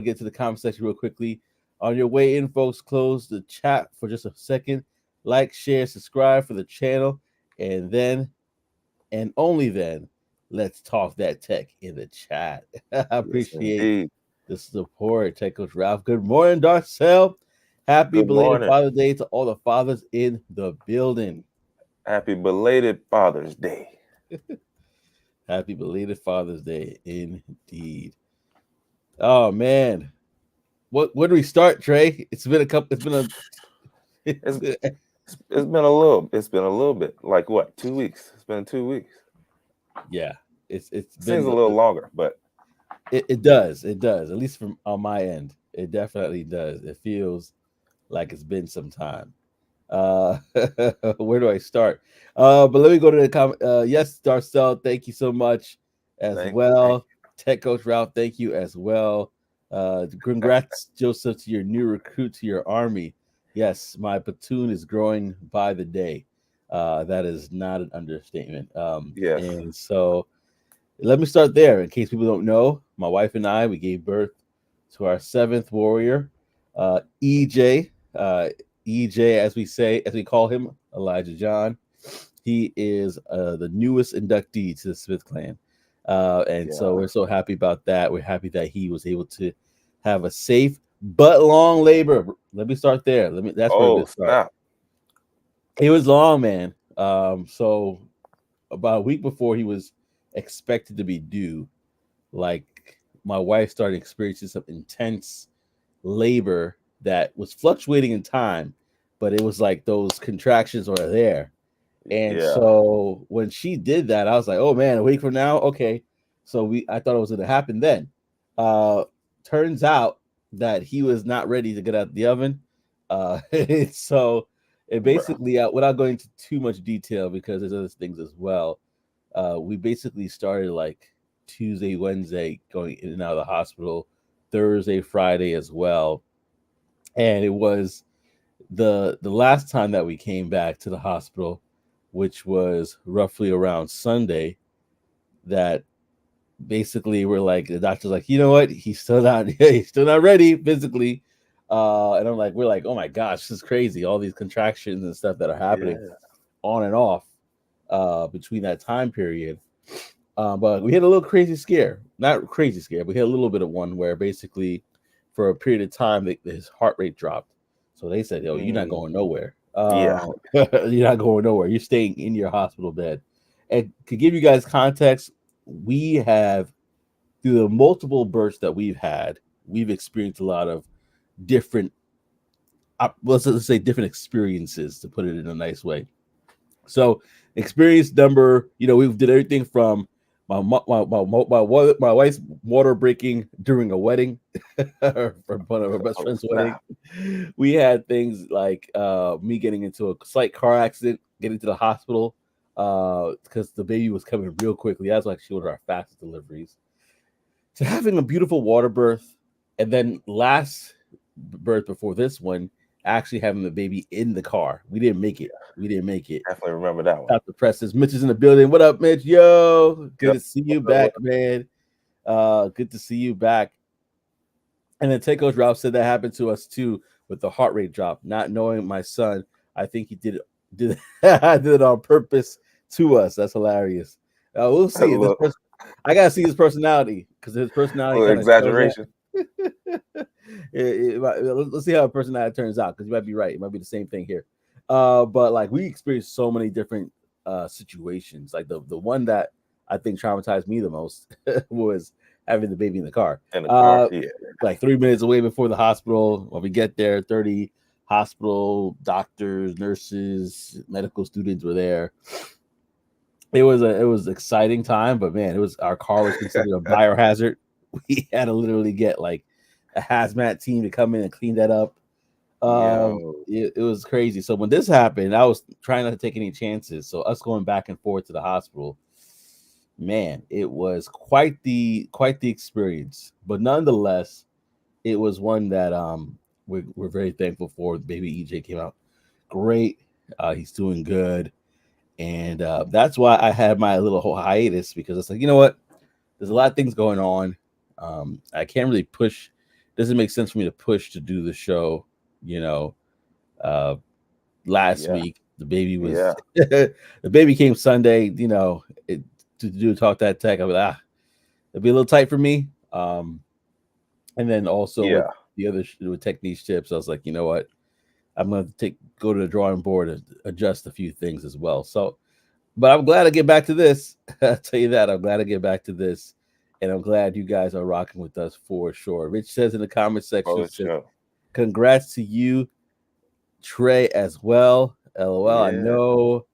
get to the comment section real quickly. On your way in, folks, close the chat for just a second. Like, share, subscribe for the channel, and then, and only then, let's talk that tech in the chat. I Yes, appreciate indeed. the support. Tech Coach Ralph. Good morning, Darcel. Happy Good belated morning. Father's Day to all the fathers in the building. Happy belated Father's Day. Happy belated Father's Day, indeed. Oh man, where do we start, Trey? It's been a couple. It's been a. It's it's been a little bit. Like what? 2 weeks. It's been 2 weeks. Yeah, it's Seems been a little longer, but it does at least from on my end it definitely does. It feels like it's been some time. Uh, where do I start? But let me go to the comment. Yes, Darcel, thank you so much as thank you. well. Tech Coach Ralph, thank you as well. Congrats, Joseph, to your new recruit to your army. Yes, my platoon is growing by the day. That is not an understatement. Yes. And so let me start there. In case people don't know, my wife and I, we gave birth to our seventh warrior, EJ. EJ, as we say, as we call him, Elijah John. He is the newest inductee to the Smith clan. And so Yeah. we're so happy about that. We're happy that he was able to have a safe but long labor. Let me start there. That's where we Oh, start. snap. It was long, man. So about a week before he was expected to be due, like my wife started experiencing some intense labor that was fluctuating in time, but it was like those contractions were there. And Yeah. so when she did that, I was like, oh man, a week from now, okay. So I thought it was gonna happen then. Uh Turns out that he was not ready to get out the oven. So it Bruh. basically without going into too much detail because there's other things as well. We basically started like Tuesday, Wednesday, going in and out of the hospital, Thursday, Friday as well. And it was the last time that we came back to the hospital, which was roughly around Sunday, that basically we're like the doctor's like, you know what, he's still not ready physically. And we're like, oh my gosh, this is crazy. All these contractions and stuff that are happening Yeah. on and off between that time period. But we had a little crazy scare. Not crazy scare, but we had a little bit of one where basically for a period of time his heart rate dropped. So they said, "Yo, you're not Mm, going nowhere. yeah. You're not going nowhere. You're staying in your hospital bed." And to give you guys context, we have through the multiple births that we've had, we've experienced a lot of different, let's say different experiences to put it in a nice way. So experience number, we did everything from my wife's water breaking during a wedding, from one of her best Oh, friend's wedding. snap. We had things like me getting into a slight car accident, getting to the hospital because the baby was coming real quickly. That's like she was our fastest deliveries. To having a beautiful water birth, and then last birth before this one, actually having the baby in the car. We didn't make it. We didn't make it. Definitely remember that one. Out the presses. Mitch is in the building. What up, Mitch? Yo, good Yep. to see you What's up? What back, man. Good to see you back. And then Take Coach Ralph said that happened to us too with the heart rate drop. Not knowing my son, I think he did did it on purpose to us. That's hilarious. We'll a see. little, I gotta see his personality because his personality little kind of shows that. exaggeration. Let's see how a personality turns out because you might be right. It might be the same thing here. But like we experienced so many different situations. Like the one that I think traumatized me the most was having the baby in the car. In the car. Yeah. Like 3 minutes away before the hospital. When we get there, 30 hospital doctors, nurses, medical students were there. It was exciting time, but man, our car was considered a biohazard. We had to literally get like a hazmat team to come in and clean that up. Yo. It was crazy. So when this happened, I was trying not to take any chances. So us going back and forth to the hospital, man, it was quite the experience. But nonetheless, it was one that we're very thankful for. Baby EJ came out great. He's doing good. And that's why I had my little whole hiatus because it's like, you know what? There's a lot of things going on. I can't really push doesn't make sense for me to push to do the show, last week. The baby was the baby came Sunday, to do Talk That Tech. I was it'd be a little tight for me. And then also with the other with Tech Niche Tips, I was like, you know what? I'm gonna go to the drawing board and adjust a few things as well. So, but I'm glad to get back to this. I'll tell you that. I'm glad to get back to this. And I'm glad you guys are rocking with us for sure. Rich says in the comment section, congrats to you, Trey, as well. LOL. Yeah. I know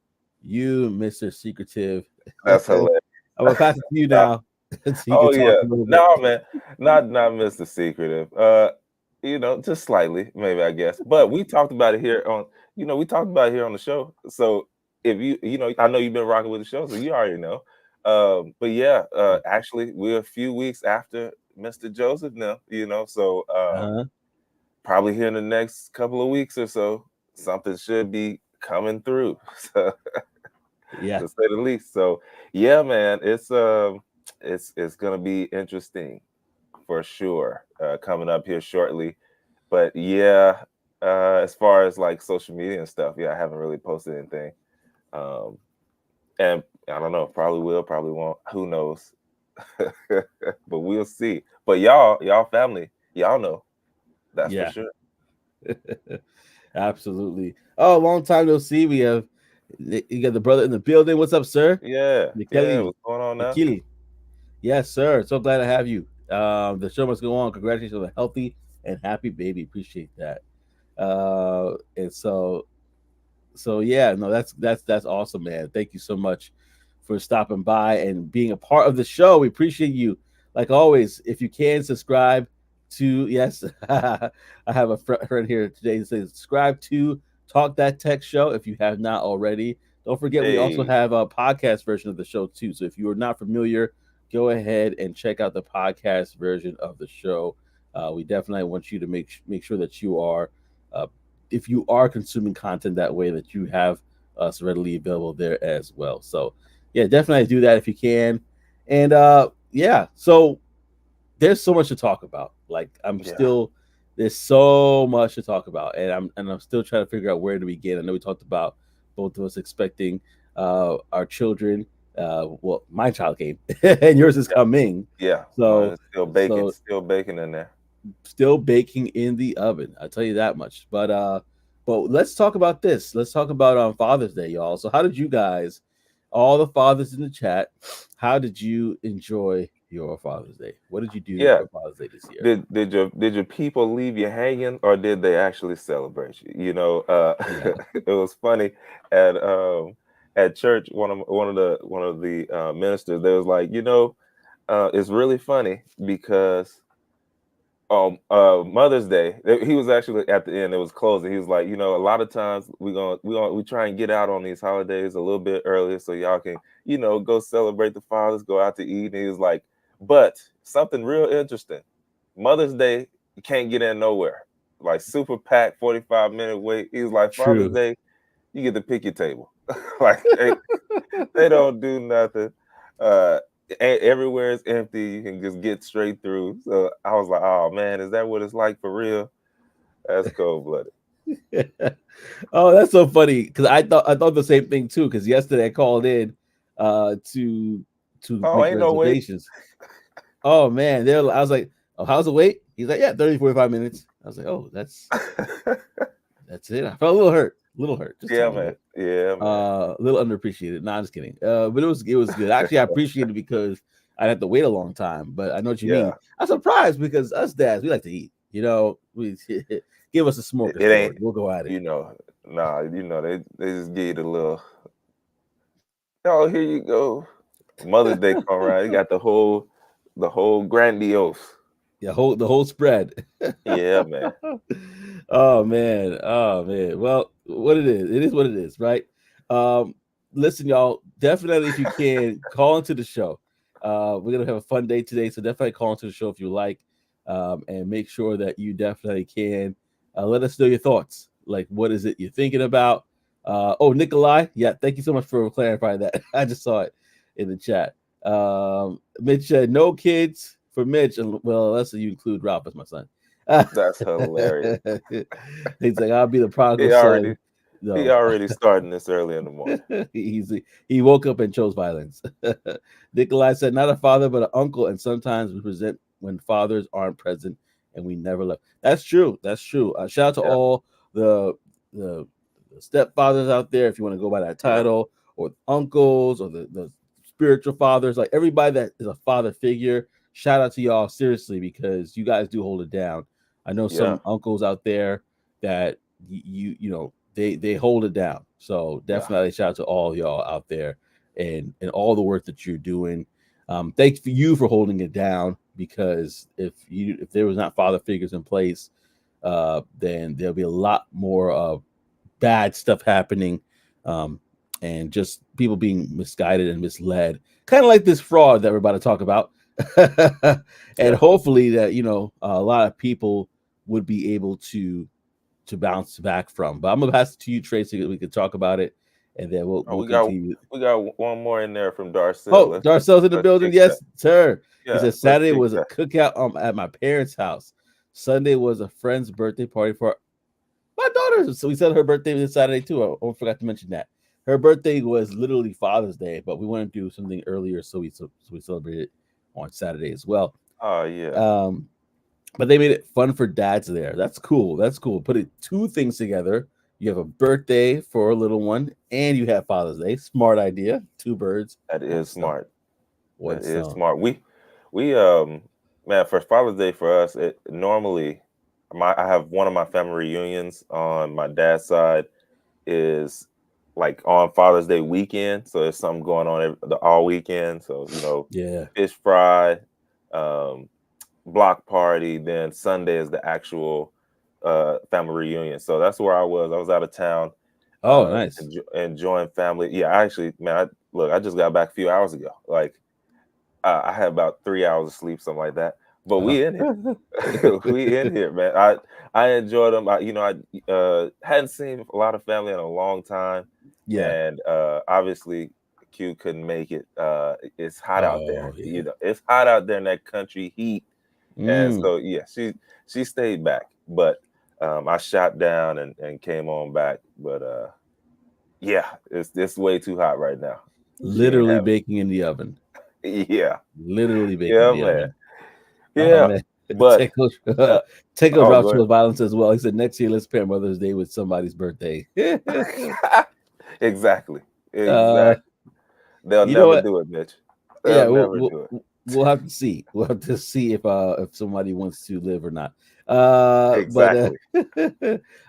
you, Mr. Secretive. That's hilarious. I'm gonna pass it to you now. So no, man, not Mr. Secretive. Just slightly, maybe, I guess. But we talked about it here on, we talked about it here on the show. So if I know you've been rocking with the show, so you already know. But yeah, actually, we're a few weeks after Mr. Joseph now, so probably here in the next couple of weeks or so, something should be coming through. So, to say the least. So yeah, man, it's gonna be interesting for sure, coming up here shortly. But yeah, as far as like social media and stuff, I haven't really posted anything. And I don't know, probably will, probably won't, who knows. But we'll see. But y'all family, y'all know. That's for sure. Absolutely. Oh, long time no see. You got the brother in the building. What's up, sir? Yeah. What's going on now? Yes, sir. So glad to have you. The show must go on. Congratulations on a healthy and happy baby. Appreciate that. And so yeah, no, that's awesome, man. Thank you so much for stopping by and being a part of the show. We appreciate you. Like always, if you can subscribe to, I have a friend here today that says subscribe to Talk That Tech Show if you have not already. Don't forget, we also have a podcast version of the show too. So if you are not familiar, go ahead and check out the podcast version of the show. We definitely want you to make sure that you are, if you are consuming content that way, that you have us readily available there as well. So yeah, definitely do that if you can. And so there's so much to talk about. Like there's so much to talk about, and I'm still trying to figure out where to begin. I know we talked about both of us expecting our children. Well, my child came, and yours is coming. Yeah. So still baking in there. Still baking in the oven. I'll tell you that much. But let's talk about this. Let's talk about Father's Day, y'all. So how did you guys, all the fathers in the chat, how did you enjoy your Father's Day? What did you do for Father's Day this year? Did your people leave you hanging, or did they actually celebrate you? It was funny at church. One of the ministers, they was like, it's really funny because Mother's Day, he was actually at the end, it was closing. He was like, a lot of times we try and get out on these holidays a little bit earlier so y'all can, go celebrate the fathers, go out to eat. And he was like, but something real interesting, Mother's Day, you can't get in nowhere. Like super packed, 45-minute wait. He was like, Father's Day, you get to pick your table. Like they don't do nothing. Everywhere is empty. You can just get straight through. So I was like, oh man, is that what it's like for real? That's cold-blooded. Oh, that's so funny, because I thought the same thing too, because yesterday I called in to make reservations. Oh man, I was like, oh, how's the wait? He's like, yeah, 30-45 minutes. I was like, oh, that's it. I felt a little hurt. Just man. A little underappreciated. No, I'm just kidding. But it was good. Actually, I appreciate it because I'd have to wait a long time. But I know what you mean. I'm surprised because us dads, we like to eat. We give us a smorgasbord. We'll go at it. They just give you the little. Oh, here you go. Mother's Day come around. You got the whole grandiose. Yeah, the whole spread. Yeah, man. Oh man. Well, it is what it is, right? Listen, y'all, definitely, if you can, call into the show. We're gonna have a fun day today, so definitely call into the show if you like, and make sure that you definitely can let us know your thoughts. Like, what is it you're thinking about? Nikolai, thank you so much for clarifying that. I just saw it in the chat. Mitch said no kids for Mitch, well, unless you include Ralph as my son. That's hilarious. He's like, I'll be the prodigal He already son. he No, already starting this early in the morning. he woke up and chose violence. Nikolai said, not a father, but an uncle, and sometimes we present when fathers aren't present, and we never left. That's true. That's true. Shout out to Yeah, all the stepfathers out there, if you want to go by that yeah, title, or uncles, or the spiritual fathers, like everybody that is a father figure. Shout out to y'all, seriously, because you guys do hold it down. I know yeah, some uncles out there that they hold it down. So yeah, definitely shout out to all y'all out there and all the work that you're doing. Thanks for you for holding it down, because if there was not father figures in place, then there'll be a lot more bad stuff happening, um, and just people being misguided and misled, kind of like this fraud that we're about to talk about. And yeah. hopefully that a lot of people would be able to bounce back from. But I'm gonna pass it to you, Tracy, so we can talk about it, and then we'll Oh, we'll continue. we got one more in there from Darcel. Oh, Darcel's in the Let's building. kick that. Yes, sir. He Yeah, said let's Saturday kick was a that. cookout at my parents' house. Sunday was a friend's birthday party for my daughter. So we said her birthday was Saturday too. I forgot to mention that. Her birthday was literally Father's Day, but we wanted to do something earlier, so we celebrated on Saturday as well. Oh yeah, Um, but they made it fun for dads there. That's cool. That's cool. Putting two things together. You have a birthday for a little one, and you have Father's Day. Smart idea. Two birds, that one is stone. smart. One That is stone. smart. We man, for Father's Day for us, it normally I have one of my family reunions on my dad's side is like on Father's Day weekend. So there's something going on all weekend. So Yeah. fish fry, um, block party. Then Sunday is the actual family reunion. So that's where I was. I was out of town, Oh, nice. enjoying family. Yeah, I actually, man, look, I just got back a few hours ago. Like I had about 3 hours of sleep, something like that. But Uh-huh. we in here. We in here, man. I enjoyed them. I hadn't seen a lot of family in a long time, Yeah. and obviously Q couldn't make it. It's hot out there. Oh, yeah. It's hot out there in that country heat, and Mm. so yeah, she stayed back. But I shot down and came on back. But yeah, it's way too hot right now. She ain't Literally having baking in the oven. it. Yeah, Literally baking in yeah, the man. oven. Oh Yeah, man. but Tickle uh, Tickle oh, drops go with violence as well. He said next year let's pair Mother's Day with somebody's birthday. ahead. Exactly, uh exactly. They'll you know never what? do it, Mitch. Yeah, They'll never do it. we'll have to see. We'll have to see if somebody wants to live or not. But Exactly.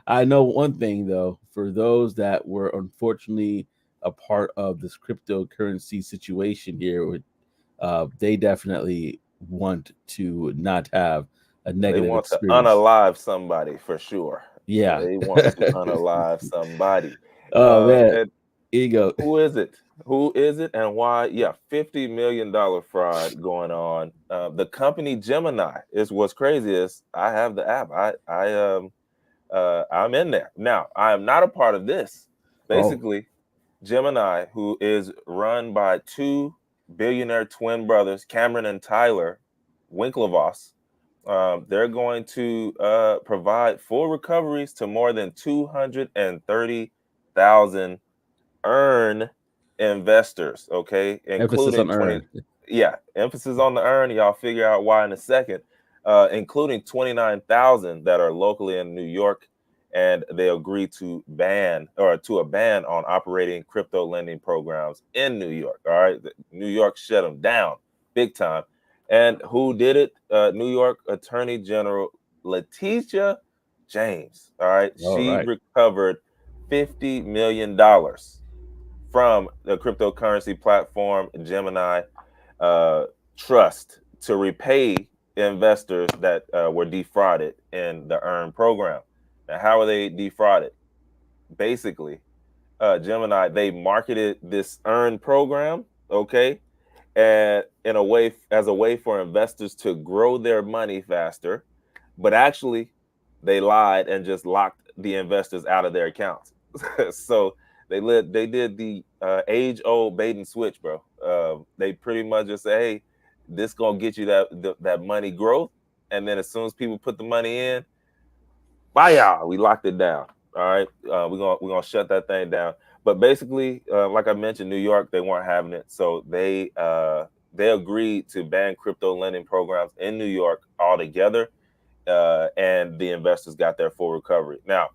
I know one thing though, for those that were unfortunately a part of this cryptocurrency situation here, they definitely want to not have a They negative want to experience. unalive somebody for sure. Yeah. They want to unalive somebody. Oh man, And here you go. who is it? Who is it and why? Yeah, $50 million fraud going on. The company Gemini is what's crazy is I have the app. I'm in there now. I am not a part of this. Oh, Basically, Gemini, who is run by two billionaire twin brothers, Cameron and Tyler Winklevoss, they're going to provide full recoveries to more than 230,000 earn investors, okay, emphasis including on 20, earn. yeah, emphasis on the earn. Y'all figure out why in a second, including 29,000 that are locally in New York, and they agree to a ban on operating crypto lending programs in New York. All right, New York shut them down big time. And who did it? New York Attorney General Letitia James. All right, All she right. recovered $50 million from the cryptocurrency platform Gemini uh, Trust to repay investors that were defrauded in the Earn program. Now, how are they defrauded? Basically, Gemini, they marketed this Earn program, okay, and in a way as a way for investors to grow their money faster, but actually they lied and just locked the investors out of their accounts. So they did the age old bait and switch, bro. They pretty much just say, hey, this gonna get you that money growth, and then as soon as people put the money in, bye y'all, we locked it down. All right, we're gonna shut that thing down. But basically, like I mentioned, New York, they weren't having it, so they agreed to ban crypto lending programs in New York altogether, and the investors got their full recovery. Now,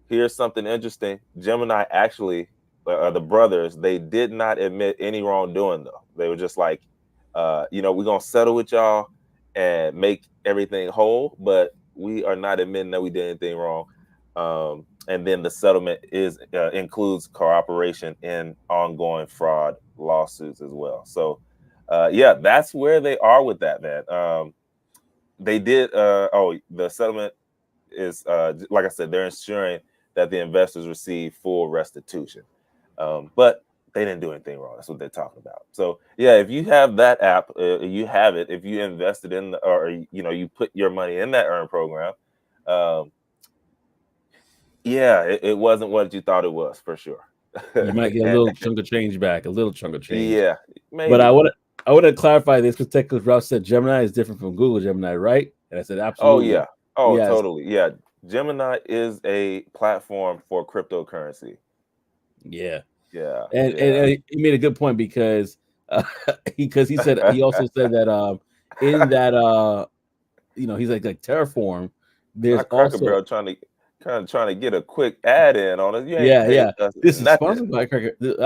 here's something interesting. Gemini actually, the brothers, they did not admit any wrongdoing though. They were just like, we're gonna settle with y'all and make everything whole, but we are not admitting that we did anything wrong. And then the settlement includes cooperation in ongoing fraud lawsuits as well. So, yeah, that's where they are with that, man. They did. The settlement is, like I said, they're ensuring that the investors receive full restitution. But they didn't do anything wrong. That's what they're talking about. So yeah, if you have that app, you have it. If you invested in, or you put your money in that Earn program, yeah, it wasn't what you thought it was for sure. You might get a little chunk of change back, a little chunk of change. Yeah, maybe. But I want to clarify this because Tech Coach Ralph said Gemini is different from Google Gemini, right? And I said absolutely. Oh yeah. Oh, yes. Totally. Yeah. Gemini is a platform for cryptocurrency. Yeah. Yeah. And he made a good point because he said, he also said that in that he's like Terraform, there's also trying to get a quick ad in on it. You ain't this nothing. is sponsored by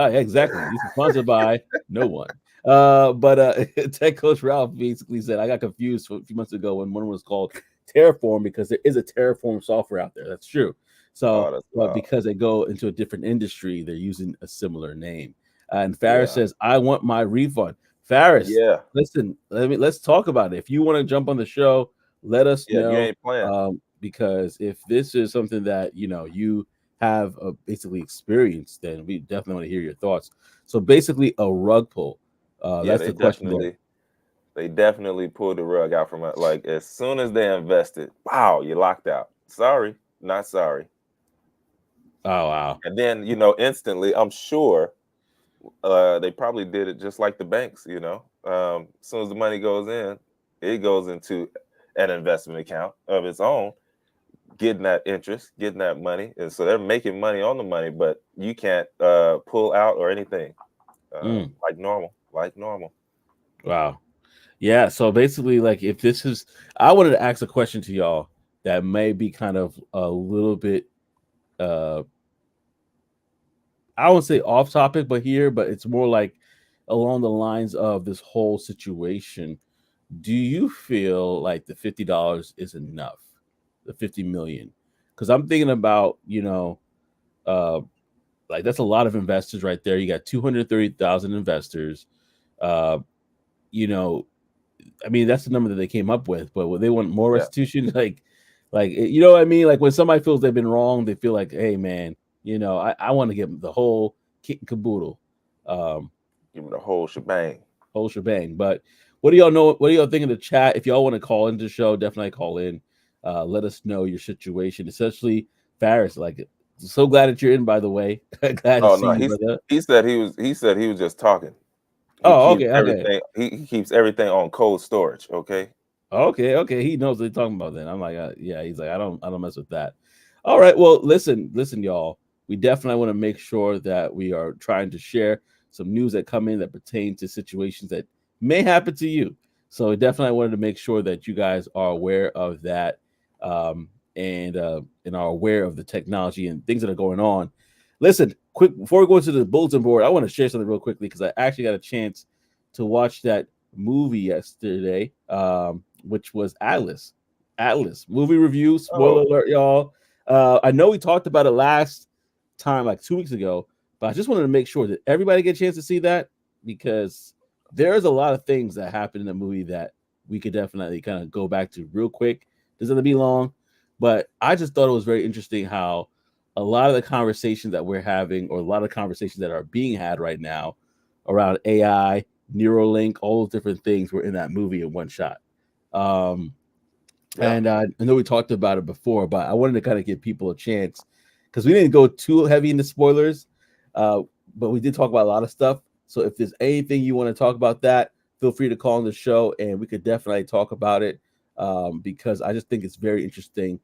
exactly. This is sponsored by no one. But Tech Coach Ralph basically said I got confused a few months ago when one was called Terraform because there is a Terraform software out there. That's true. So, but because they go into a different industry, they're using a similar name. And Faris says, "I want my refund." Faris, listen, let's talk about it. If you want to jump on the show, let us know. You ain't playing. Because if this is something that you have basically experienced, then we definitely want to hear your thoughts. So basically, a rug pull. That's the question. They definitely pulled the rug out from it. Like as soon as they invested, wow, you locked out. Sorry, not sorry. Oh wow! And then instantly, I'm sure they probably did it just like the banks. As soon as the money goes in, it goes into an investment account of its own, getting that interest, getting that money, and so they're making money on the money, but you can't pull out or anything like normal. Wow. Yeah, so basically, like, if this is, I wanted to ask a question to y'all that may be kind of a little bit, I won't say off topic, but it's more like along the lines of this whole situation. Do you feel like the $50 is enough, the 50 million? Because I'm thinking about, like that's a lot of investors right there. You got 230,000 investors. I mean, that's the number that they came up with, but they want more restitution. Like, you know what I mean? Like when somebody feels they've been wrong, they feel like, hey man, I want to get the whole kit and caboodle. Give them the whole shebang. But what do y'all know? What do y'all think in the chat? If y'all want to call into the show, definitely call in. Let us know your situation, especially Faris. Like, so glad that you're in, by the way. Glad to see you, brother. He said he was just talking. Okay. He keeps everything on cold storage. Okay. He knows what they're talking about. Then I'm like, yeah. He's like, I don't mess with that. All right. Well, listen, y'all. We definitely want to make sure that we are trying to share some news that come in that pertain to situations that may happen to you. So definitely wanted to make sure that you guys are aware of that, and are aware of the technology and things that are going on. Listen, quick before we go to the bulletin board, I want to share something real quickly because I actually got a chance to watch that movie yesterday, which was Atlas movie review. Spoiler alert, y'all. I know we talked about it last time, like 2 weeks ago, but I just wanted to make sure that everybody get a chance to see that because there's a lot of things that happened in the movie that we could definitely kind of go back to real quick. Doesn't have to be long, but I just thought it was very interesting how a lot of the conversations that we're having, or a lot of conversations that are being had right now around AI, Neuralink, all those different things were in that movie in one shot. And I know we talked about it before, but I wanted to kind of give people a chance because we didn't go too heavy into spoilers, but we did talk about a lot of stuff. So if there's anything you want to talk about that, feel free to call on the show and we could definitely talk about it. because I just think it's very interesting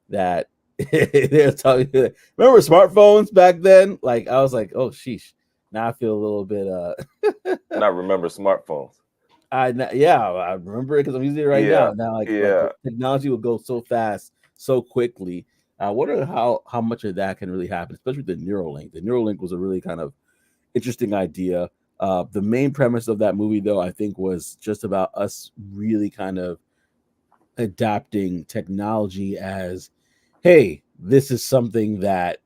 that they're talking. Remember smartphones back then? Like I was like, oh sheesh. Now I feel a little bit. Not remember smartphones. I remember it because I'm using it right now. Now, like technology will go so fast, so quickly. I wonder how much of that can really happen, especially with the Neuralink. The Neuralink was a really kind of interesting idea. The main premise of that movie, though, I think, was just about us really kind of adapting technology as, hey, this is something that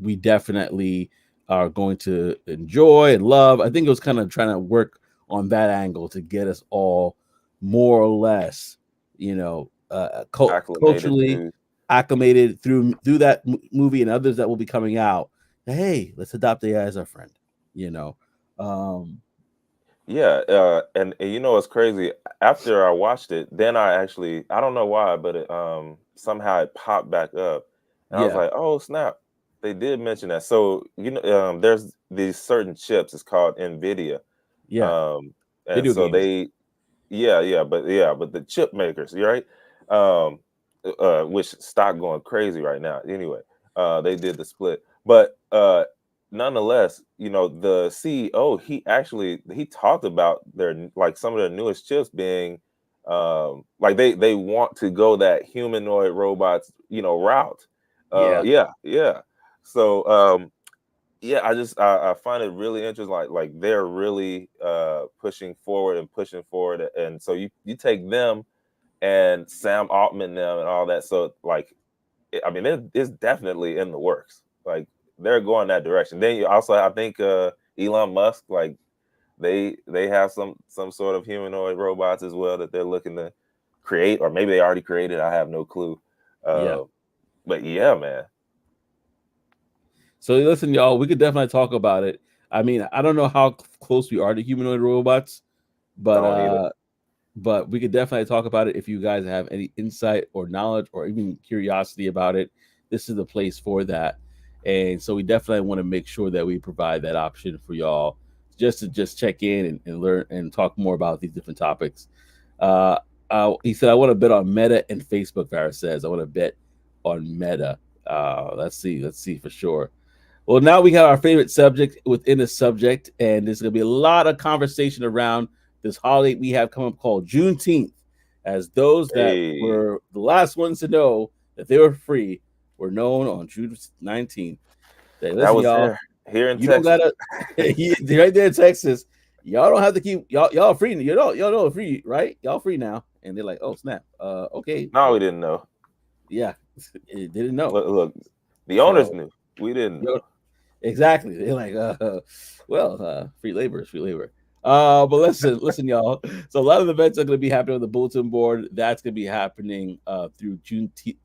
we definitely are going to enjoy and love. I think it was kind of trying to work on that angle to get us all more or less, culturally acclimated through that movie and others that will be coming out. Hey, let's adopt AI as our friend. Um, and you know what's crazy? After I watched it, then I don't know why, but it somehow it popped back up, and I was like, oh snap, they did mention that. So there's these certain chips. It's called NVIDIA. And video so games. but the chip makers, right? Which stock going crazy right now. Anyway, they did the split, but nonetheless, the CEO, he talked about some of their newest chips being like they want to go that humanoid robots route. So I find it really interesting. Like they're really pushing forward, and so you take them and Sam Altman them and all that. So it's definitely in the works. Like they're going that direction. Then you also, I think Elon Musk, like they have some sort of humanoid robots as well that they're looking to create, or maybe they already created. I have no clue. But yeah, man. So listen, y'all, we could definitely talk about it. I mean, I don't know how close we are to humanoid robots, but we could definitely talk about it. If you guys have any insight or knowledge or even curiosity about it, this is the place for that. And so we definitely want to make sure that we provide that option for y'all just to check in and learn and talk more about these different topics. He said, I want to bet on Meta and Facebook. Varys says, I want to bet on Meta. Let's see for sure. Well, now we have our favorite subject within the subject, and there's going to be a lot of conversation around this holiday we have coming up called Juneteenth, as those that were the last ones to know that they were free were known on June 19th. Listen, that was y'all, here in you Texas. Don't gotta right there in Texas. Y'all don't have to keep y'all free. Y'all know free, right? Y'all free now. And they're like, oh snap. Okay. No, we didn't know. Yeah, it didn't know. Look, the owners knew. We didn't know. Exactly. They're like, free labor is free labor. But listen, y'all. So a lot of the events are going to be happening on the bulletin board. That's going to be happening through Juneteenth,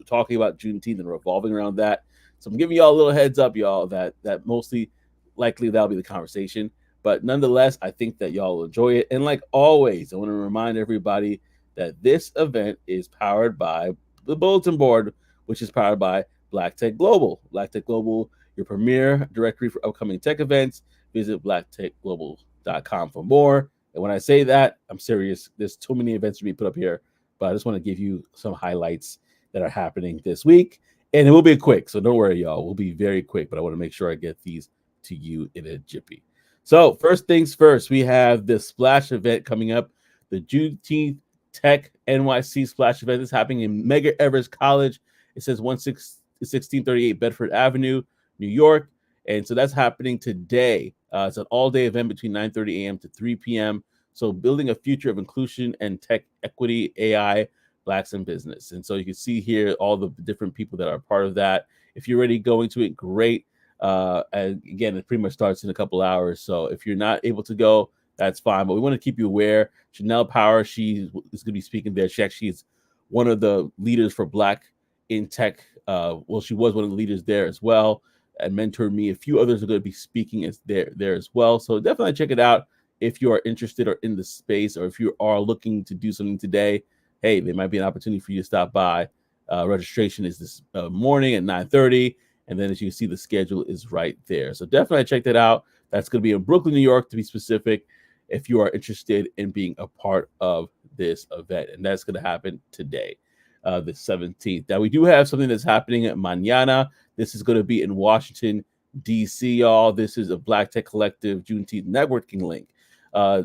talking about Juneteenth and revolving around that. So I'm giving y'all a little heads up, y'all, that mostly likely that'll be the conversation. But nonetheless, I think that y'all will enjoy it. And like always, I want to remind everybody that this event is powered by the bulletin board, which is powered by Black Tech Global. Black Tech Global, your premier directory for upcoming tech events. Visit blacktechglobal.com for more. And when I say that, I'm serious. There's too many events to be put up here, but I just want to give you some highlights that are happening this week. And it will be quick, so don't worry, y'all. We'll be very quick, but I want to make sure I get these to you in a jiffy. So first things first, we have the Splash event coming up, the Juneteenth Tech NYC Splash event is happening in Medgar Evers College. It says 1638 Bedford Avenue, New York. And so that's happening today. It's an all-day event between 9:30 a.m. to 3 p.m. So building a future of inclusion and tech equity, AI, Blacks in business. And so you can see here all the different people that are part of that. If you're already going to it, great. And again, it pretty much starts in a couple hours. So if you're not able to go, that's fine. But we want to keep you aware. Chanel Power, she is going to be speaking there. She actually is one of the leaders for Black in tech. She was one of the leaders there as well and mentored me. A few others are going to be speaking there as well. So definitely check it out if you are interested or in the space, or if you are looking to do something today. Hey, there might be an opportunity for you to stop by. Registration is this morning at 9:30. And then as you can see, the schedule is right there. So definitely check that out. That's going to be in Brooklyn, New York, to be specific, if you are interested in being a part of this event, and that's going to happen today, the 17th. Now, we do have something that's happening at mañana. This is going to be in Washington, D.C., y'all. This is a Black Tech Collective Juneteenth networking link.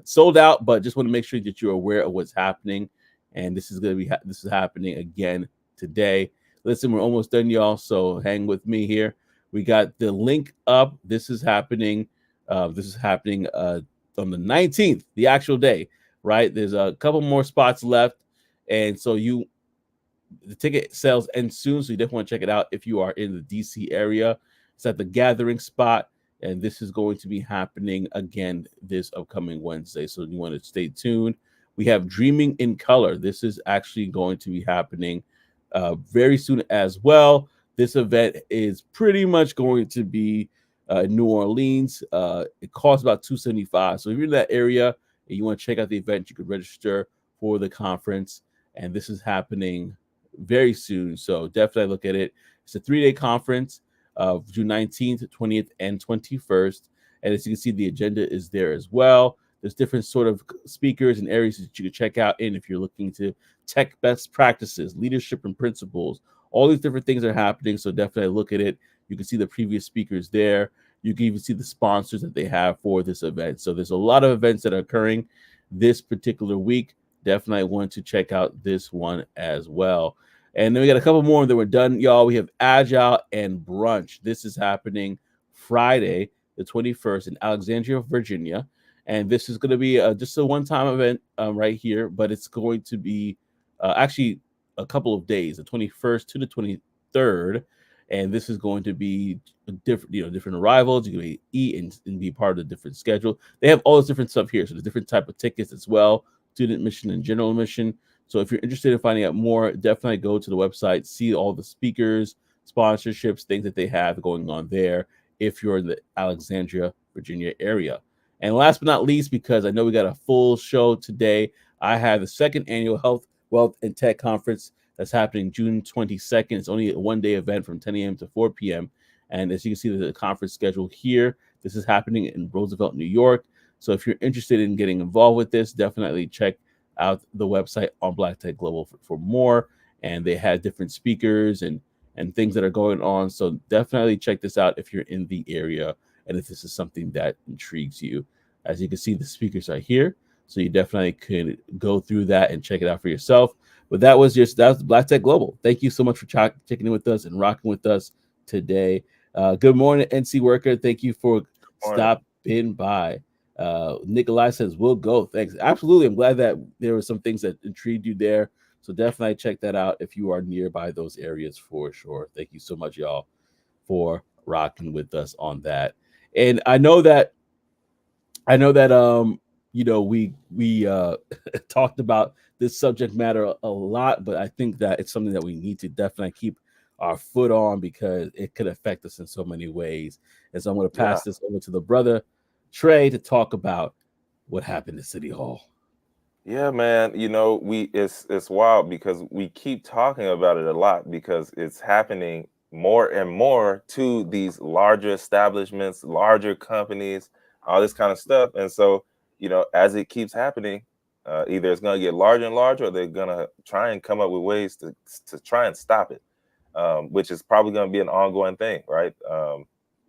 Sold out, but just want to make sure that you're aware of what's happening. And this is going to be this is happening again today. Listen, we're almost done, y'all. So hang with me here. We got the link up. This is happening. On the 19th, the actual day, right? There's a couple more spots left, and so the ticket sales end soon, so you definitely want to check it out if you are in the DC area. It's at the Gathering spot, and this is going to be happening again this upcoming Wednesday, so you want to stay tuned. We have Dreaming in Color. This is actually going to be happening very soon as well. This event is pretty much going to be in New Orleans. It costs about $275. So if you're in that area and you want to check out the event, you could register for the conference. And this is happening very soon. So definitely look at it. It's a 3-day conference of June 19th, 20th, and 21st. And as you can see, the agenda is there as well. There's different sort of speakers and areas that you can check out in if you're looking to tech best practices, leadership and principles. All these different things are happening. So definitely look at it. You can see the previous speakers there. You can even see the sponsors that they have for this event. So there's a lot of events that are occurring this particular week. Definitely want to check out this one as well. And then we got a couple more that we're done, y'all. We have Agile and Brunch. This is happening Friday, the 21st in Alexandria, Virginia. And this is going to be just a one-time event right here, but it's going to be actually a couple of days, the 21st to the 23rd. And this is going to be different arrivals. You can eat and be part of the different schedule. They have all this different stuff here. So the different type of tickets as well, student admission and general admission. So if you're interested in finding out more, definitely go to the website, see all the speakers, sponsorships, things that they have going on there if you're in the Alexandria, Virginia area. And last but not least, because I know we got a full show today, I have the second annual Health, Wealth, and Tech Conference that's happening June 22nd. It's only a one-day event from 10 a.m. to 4 p.m. And as you can see, there's a conference schedule here. This is happening in Roosevelt, New York. So if you're interested in getting involved with this, definitely check out the website on Black Tech Global for more. And they have different speakers and things that are going on. So definitely check this out if you're in the area and if this is something that intrigues you. As you can see, the speakers are here. So you definitely could go through that and check it out for yourself. But that was Black Tech Global. Thank you so much for checking in with us and rocking with us today. Good morning, NC Worker. Thank you for stopping by. Nikolai says, we'll go. Thanks. Absolutely. I'm glad that there were some things that intrigued you there. So definitely check that out if you are nearby those areas for sure. Thank you so much, y'all, for rocking with us on that. And I know that we talked about this subject matter a lot, but I think that it's something that we need to definitely keep our foot on because it could affect us in so many ways. And so I'm going to pass this over to the brother Trey to talk about what happened at City Hall. Yeah, man. It's wild because we keep talking about it a lot because it's happening more and more to these larger establishments, larger companies, all this kind of stuff. And so, as it keeps happening, either it's going to get larger and larger, or they're going to try and come up with ways to try and stop it, which is probably going to be an ongoing thing, right?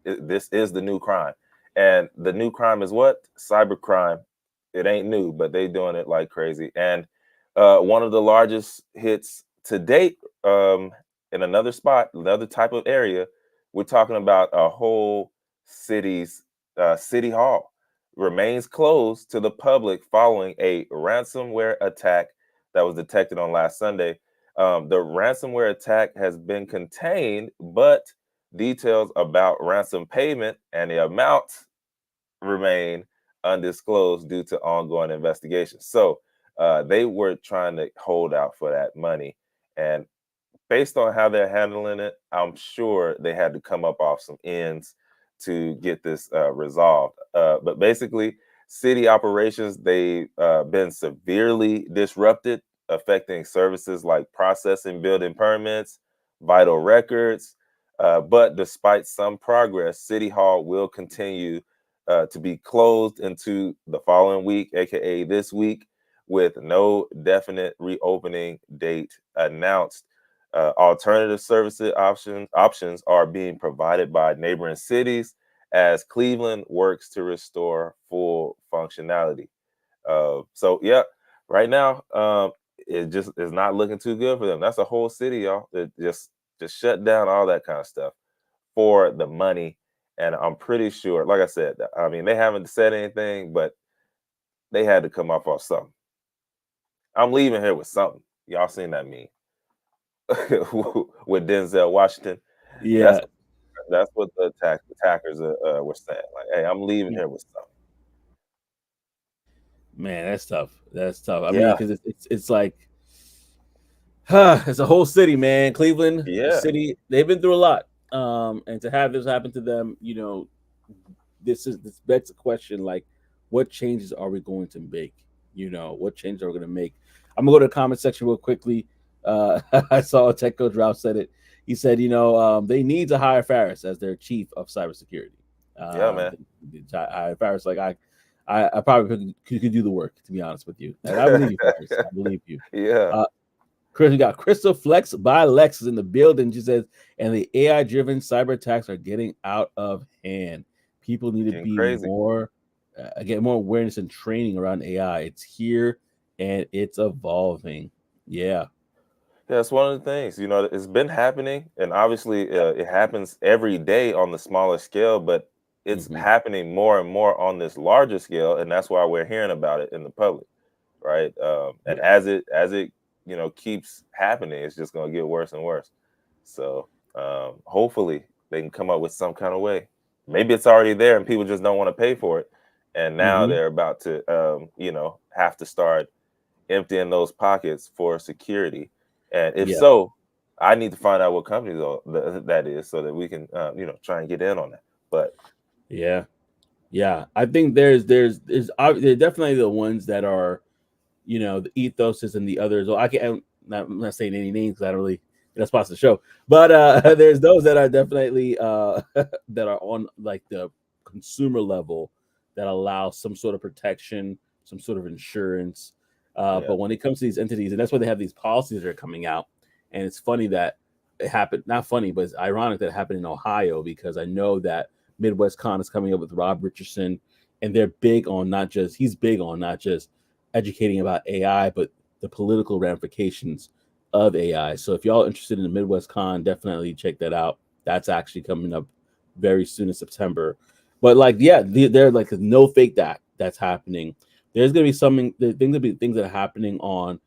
This is the new crime. And the new crime is what? Cybercrime. It ain't new, but they doing it like crazy. And one of the largest hits to date in another spot, another type of area, we're talking about a whole city's city hall remains closed to the public following a ransomware attack that was detected on last Sunday. The ransomware attack has been contained, but details about ransom payment and the amount remain undisclosed due to ongoing investigations. So they were trying to hold out for that money. And based on how they're handling it, I'm sure they had to come up off some ends to get this resolved. But basically, city operations, they've been severely disrupted, affecting services like processing building permits, vital records. But despite some progress, City Hall will continue to be closed into the following week, aka this week. with no definite reopening date announced. Alternative services options are being provided by neighboring cities as Cleveland works to restore full functionality. So yeah, right now, it just is not looking too good for them. That's a whole city, y'all. That just shut down all that kind of stuff for the money. And I'm pretty sure, like I said, I mean, they haven't said anything, but they had to come up off something. I'm leaving here with something. Y'all seen that meme with Denzel Washington? Yeah. That's that's what the attackers were saying. Like, hey, I'm leaving here with something. Man, that's tough. That's tough. I mean, Yeah, because it's like, it's a whole city, man. Cleveland, the yeah, city, they've been through a lot. And to have this happen to them, this begs the question, like, what changes are we going to make? What changes are we going to make? I'm gonna go to the comment section real quickly. I saw Tech Coach Ralph said it. He said, they need to hire Ferris as their chief of cybersecurity. yeah, man. Hire Ferris, like I probably could do the work. To be honest with you, like, I believe you, Ferris. I believe you. Yeah, Chris, we got Crystal Flex by Lex in the building. She says, and the AI-driven cyber attacks are getting out of hand. People need to getting be crazy. get more awareness and training around AI. It's here and it's evolving. Yeah. Yeah, it's one of the things, it's been happening, and obviously it happens every day on the smaller scale, but it's Hmm. happening more and more on this larger scale, and that's why we're hearing about it in the public, right? And Yeah. as it keeps happening, it's just going to get worse and worse. So hopefully they can come up with some kind of way. Maybe it's already there, and people just don't want to pay for it, and now Hmm. they're about to have to start emptying those pockets for security. And if Yeah. so, I need to find out what company that is so that we can, try and get in on that. But Yeah. Yeah. I think they're definitely the ones that are, the ethoses and the others. Well, I'm not saying any names because I don't really sponsor the show, but there's those that are definitely that are on like the consumer level that allow some sort of protection, some sort of insurance. yeah, But when it comes to these entities, and that's why they have these policies that are coming out, and it's funny that it happened. Not funny, but it's ironic that it happened in Ohio because I know that Midwest Con is coming up with Rob Richardson, and he's big on not just educating about AI, but the political ramifications of AI. So if y'all interested in the Midwest Con, definitely check that out. That's actually coming up very soon in September. But like, yeah, they're like no fake that's happening. There's gonna be something. There's gonna be things that are happening on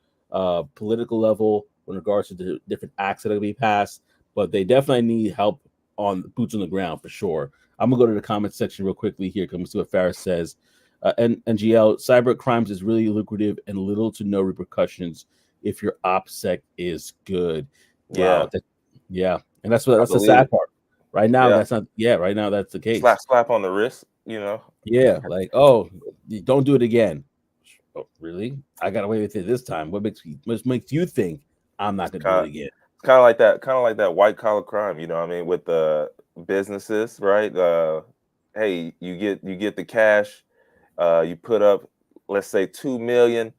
political level in regards to the different acts that are gonna be passed. But they definitely need help on boots on the ground for sure. I'm gonna go to the comment section real quickly here. Come see what Farris says. And NGL, cyber crimes is really lucrative and little to no repercussions if your OPSEC is good. yeah, Wow. Yeah. And I that's the believe sad it. part. Right now, Yeah, that's not, yeah, right now, that's the case. slap on the wrist. Yeah. Like, oh, don't do it again. Oh, really? I got away with it this time. What makes you think I'm not It's going to do kind it of again? kind of like that white collar crime. You know what I mean? With the businesses, right? Hey, you get the cash. You put up, let's say 2 million.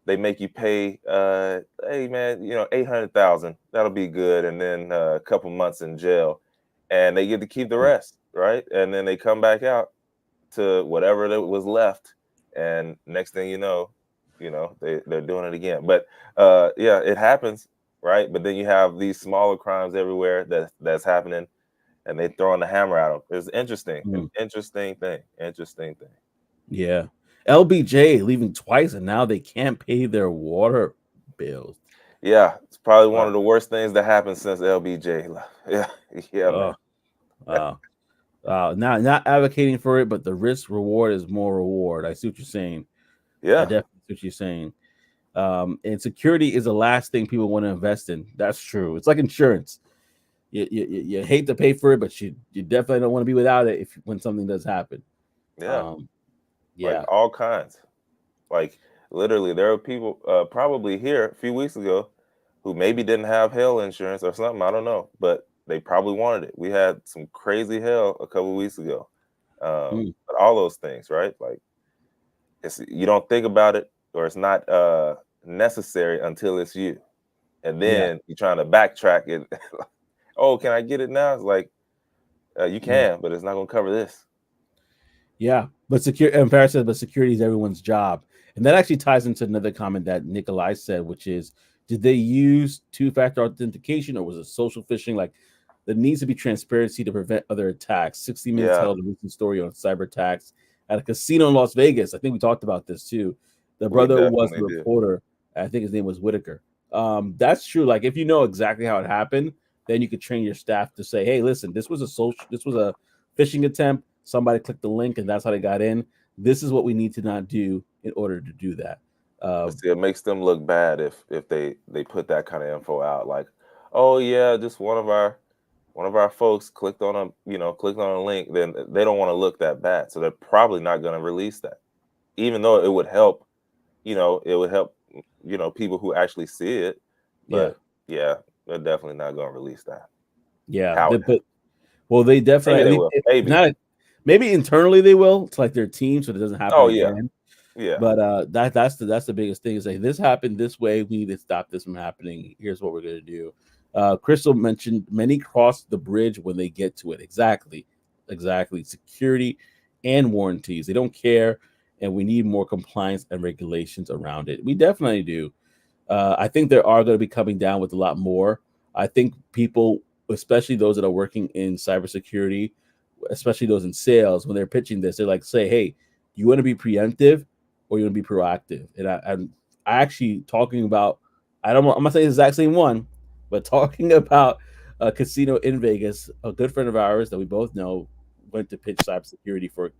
They make you pay, hey man, 800,000. That'll be good, and then a couple months in jail, and they get to keep the Mm. rest, right? And then they come back out to whatever that was left, and next thing they're doing it again. But yeah, it happens, right? But then you have these smaller crimes everywhere that's happening, and they throwing the hammer at them. It's interesting, an Mm. interesting thing. Yeah. LBJ leaving twice and now they can't pay their water bills. Yeah, it's probably one Wow. of the worst things that happened since LBJ left. Yeah, yeah, man. Oh, wow. Not advocating for it, but the risk reward is more reward. I see what you're saying. I Yeah, definitely see what you're saying. And security is the last thing people want to invest in. That's true. It's like insurance. You hate to pay for it, but you definitely don't want to be without it if when something does happen. yeah, Um, like yeah. all kinds. Like literally, there are people probably here a few weeks ago who maybe didn't have hail insurance or something. I don't know, but they probably wanted it. We had some crazy hail a couple weeks ago. Mm. But all those things, right? Like you don't think about it or it's not necessary until it's you, and Yeah. then you're trying to backtrack it. Oh, can I get it now? It's like you can, but it's not going to cover this. Yeah, but and Farrah says, but security is everyone's job, and that actually ties into another comment that Nikolai said, which is, did they use two-factor authentication or was it social phishing? Like, there needs to be transparency to prevent other attacks. 60 Minutes held a recent story on cyber attacks at a casino in Las Vegas. I think we talked about this too. The brother was the reporter. I think his name was Whitaker. That's true. Like, if you know exactly how it happened, then you could train your staff to say, "Hey, listen, this was a phishing attempt. Somebody clicked the link, and that's how they got in. This is what we need to not do in order to do that." See, it makes them look bad if they put that kind of info out. Like, oh yeah, just one of our folks clicked on a link. Then they don't want to look that bad, so they're probably not going to release that, even though it would help. It would help. People who actually see it. But yeah, they're definitely not going to release that. Yeah, they definitely. Maybe they will. Maybe internally they will. It's like their team, so it doesn't happen again. Yeah. But that's the biggest thing is like, this happened this way. We need to stop this from happening. Here's what we're gonna do. Crystal mentioned many cross the bridge when they get to it. Exactly. Security and warranties. They don't care, and we need more compliance and regulations around it. We definitely do. I think there are going to be coming down with a lot more. I think people, especially those that are working in cybersecurity, especially those in sales, when they're pitching this, they're like, say, hey, you want to be preemptive or you want to be proactive? And I'm actually talking about, I'm not saying the exact same one, but talking about a casino in Vegas. A good friend of ours that we both know went to pitch cybersecurity for,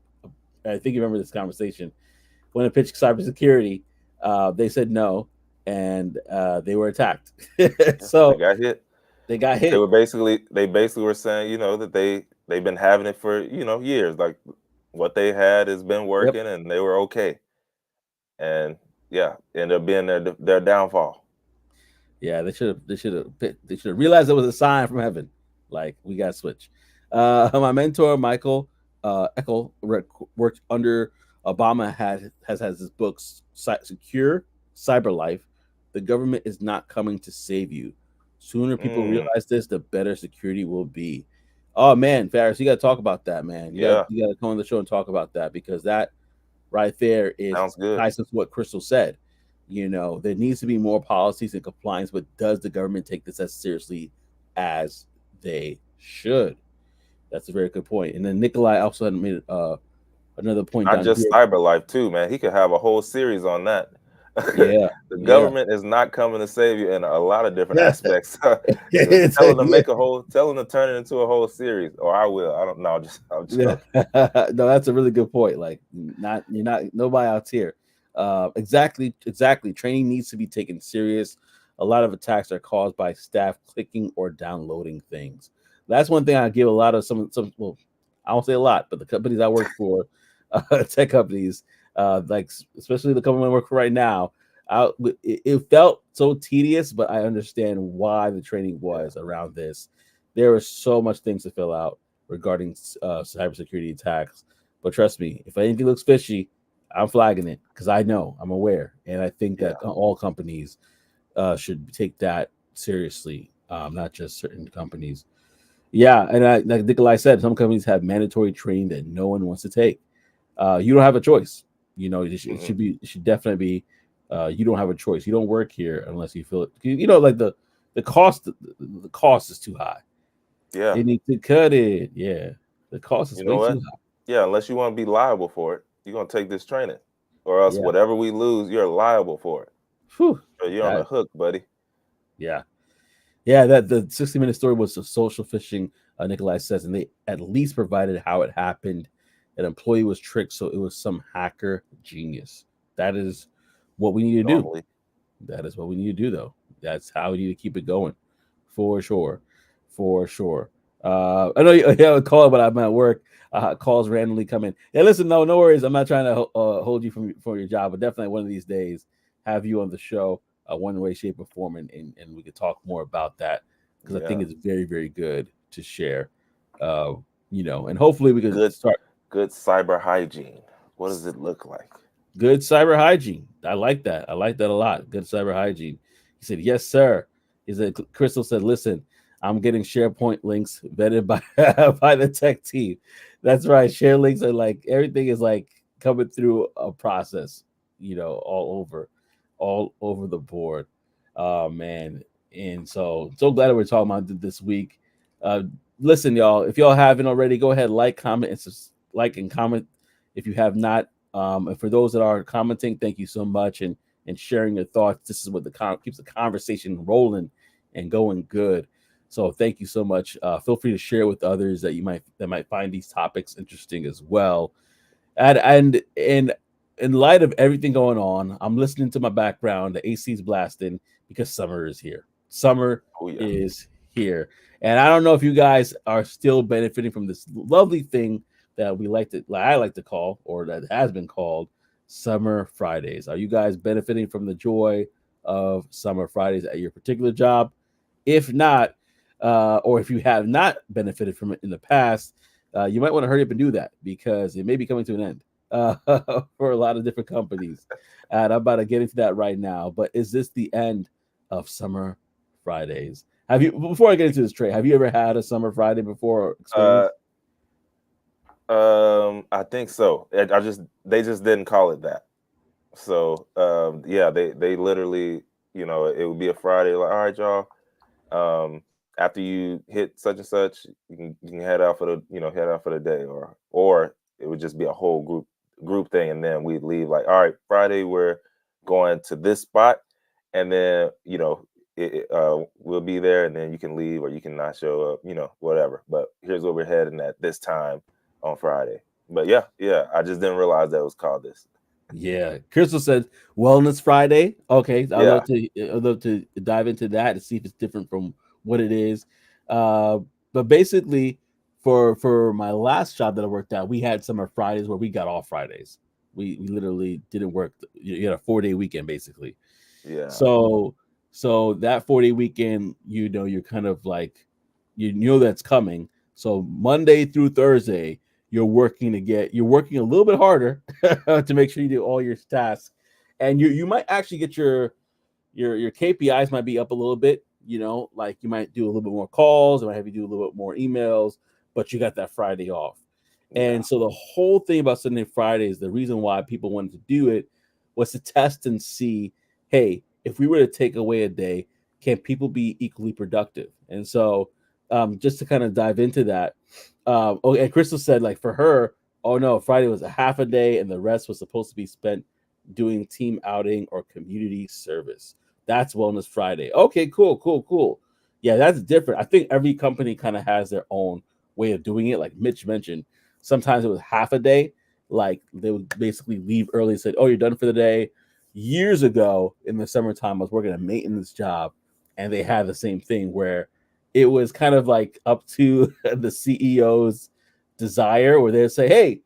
I think you remember this conversation, went to pitch cybersecurity. They said no, and they were attacked. So they got hit. They got hit. They basically were saying, that they've been having it for, years. Like, what they had has been working, and they were okay. And ended up being their downfall. Yeah, they should have realized it was a sign from heaven. Like, we got to switch. My mentor Michael Eckel worked under Obama. Has his books, Secure Cyber Life. The government is not coming to save you. Sooner people realize this, the better security will be. Oh man, Farris, you got to talk about that, man. You got to come on the show and talk about that, because that right there is nice with what Crystal said. There needs to be more policies and compliance, but does the government take this as seriously as they should? That's a very good point. And then Nikolai also had made another point. Not just Cyber Life too, man. He could have a whole series on that. Yeah, the government is not coming to save you in a lot of different aspects. Tell them to turn it into a whole series, or I will. I don't know. I'm just No, that's a really good point. Like, no buyouts here. Exactly. Training needs to be taken serious. A lot of attacks are caused by staff clicking or downloading things. That's one thing I give a lot of some. Well, I won't say a lot, but the companies I work for, tech companies, like especially the company I work for right now, it felt so tedious, but I understand why the training was around this. There was so much things to fill out regarding cybersecurity attacks, but trust me, if anything looks fishy, I'm flagging it, because I'm aware, and I think that all companies should take that seriously, not just certain companies. Yeah, and like Nikolai said, some companies have mandatory training that no one wants to take. You don't have a choice. It should definitely be. You don't have a choice. You don't work here unless you feel it. Like the cost is too high. Yeah, they need to cut it. Yeah, the cost is way too high. Yeah, unless you want to be liable for it, you're gonna take this training, or else whatever we lose, you're liable for it. Whew, so you're on the hook, buddy. Yeah. That the 60-minute story was a social phishing, Nikolai says, and they at least provided how it happened. An employee was tricked, so it was some hacker genius. That is what we need to do. That is what we need to do, though. That's how we need to keep it going, for sure. I know you have a call, but I'm at work. Calls randomly come in. Yeah, listen, no worries. I'm not trying to hold you from your job, but definitely one of these days have you on the show, one way, shape, or form, and we could talk more about that, because I think it's very, very good to share. And hopefully we can start good cyber hygiene. What does it look like? Good cyber hygiene. I like that. I like that a lot. Good cyber hygiene. He said, "Yes, sir." He said, "Crystal said, listen, I'm getting SharePoint links vetted by by the tech team. That's right. Share links are like everything is like coming through a process. All over the board. Oh man, and so glad that we're talking about this week. Uh, Listen, y'all. If y'all haven't already, go ahead, like, comment, and like and comment if you have not. And for those that are commenting, thank you so much and sharing your thoughts. This is what keeps the conversation rolling and going good. So thank you so much. Feel free to share with others that might find these topics interesting as well. And in light of everything going on, I'm listening to my background. The AC is blasting because summer is here. Summer Oh yeah. is here, and I don't know if you guys are still benefiting from this lovely thing that I like to call, or that has been called, Summer Fridays. Are you guys benefiting from the joy of Summer Fridays at your particular job? If not, or if you have not benefited from it in the past, you might want to hurry up and do that because it may be coming to an end for a lot of different companies. And I'm about to get into that right now. But is this the end of Summer Fridays? Have you, before I get into this, Trey, have you ever had a Summer Friday before or experience? I think so. They just didn't call it that. So yeah, they literally, it would be a Friday, like, all right, y'all. After you hit such and such, you can head out for the day, or it would just be a whole group thing, and then we'd leave like, all right, Friday we're going to this spot, and then we'll be there, and then you can leave or you can not show up, whatever. But here's where we're heading at this time on Friday. But yeah, I just didn't realize that it was called this. Yeah, Crystal says Wellness Friday. Okay, Yeah. I'd love to dive into that and see if it's different from what it is. Uh, but basically, for my last job that I worked at, we had summer Fridays where we got off Fridays. We literally didn't work. You had a 4-day weekend basically. Yeah. So that 4-day weekend, you're kind of like, that's coming. So Monday through Thursday, you're working a little bit harder to make sure you do all your tasks, and you might actually get your KPIs might be up a little bit. Like you might do a little bit more calls, or might have you do a little bit more emails, but you got that Friday off. Yeah. And so the whole thing about Sunday Fridays, the reason why people wanted to do it was to test and see, hey, if we were to take away a day, can people be equally productive? And so, just to kind of dive into that, and Crystal said, like for her, oh no, Friday was a half a day, and the rest was supposed to be spent doing team outing or community service. That's Wellness Friday. Okay, cool. Yeah, that's different. I think every company kind of has their own way of doing it. Like Mitch mentioned, sometimes it was half a day. Like they would basically leave early and said, "Oh, you're done for the day." Years ago in the summertime, I was working a maintenance job, and they had the same thing where it was kind of like up to the CEO's desire, where they'd say, "Hey,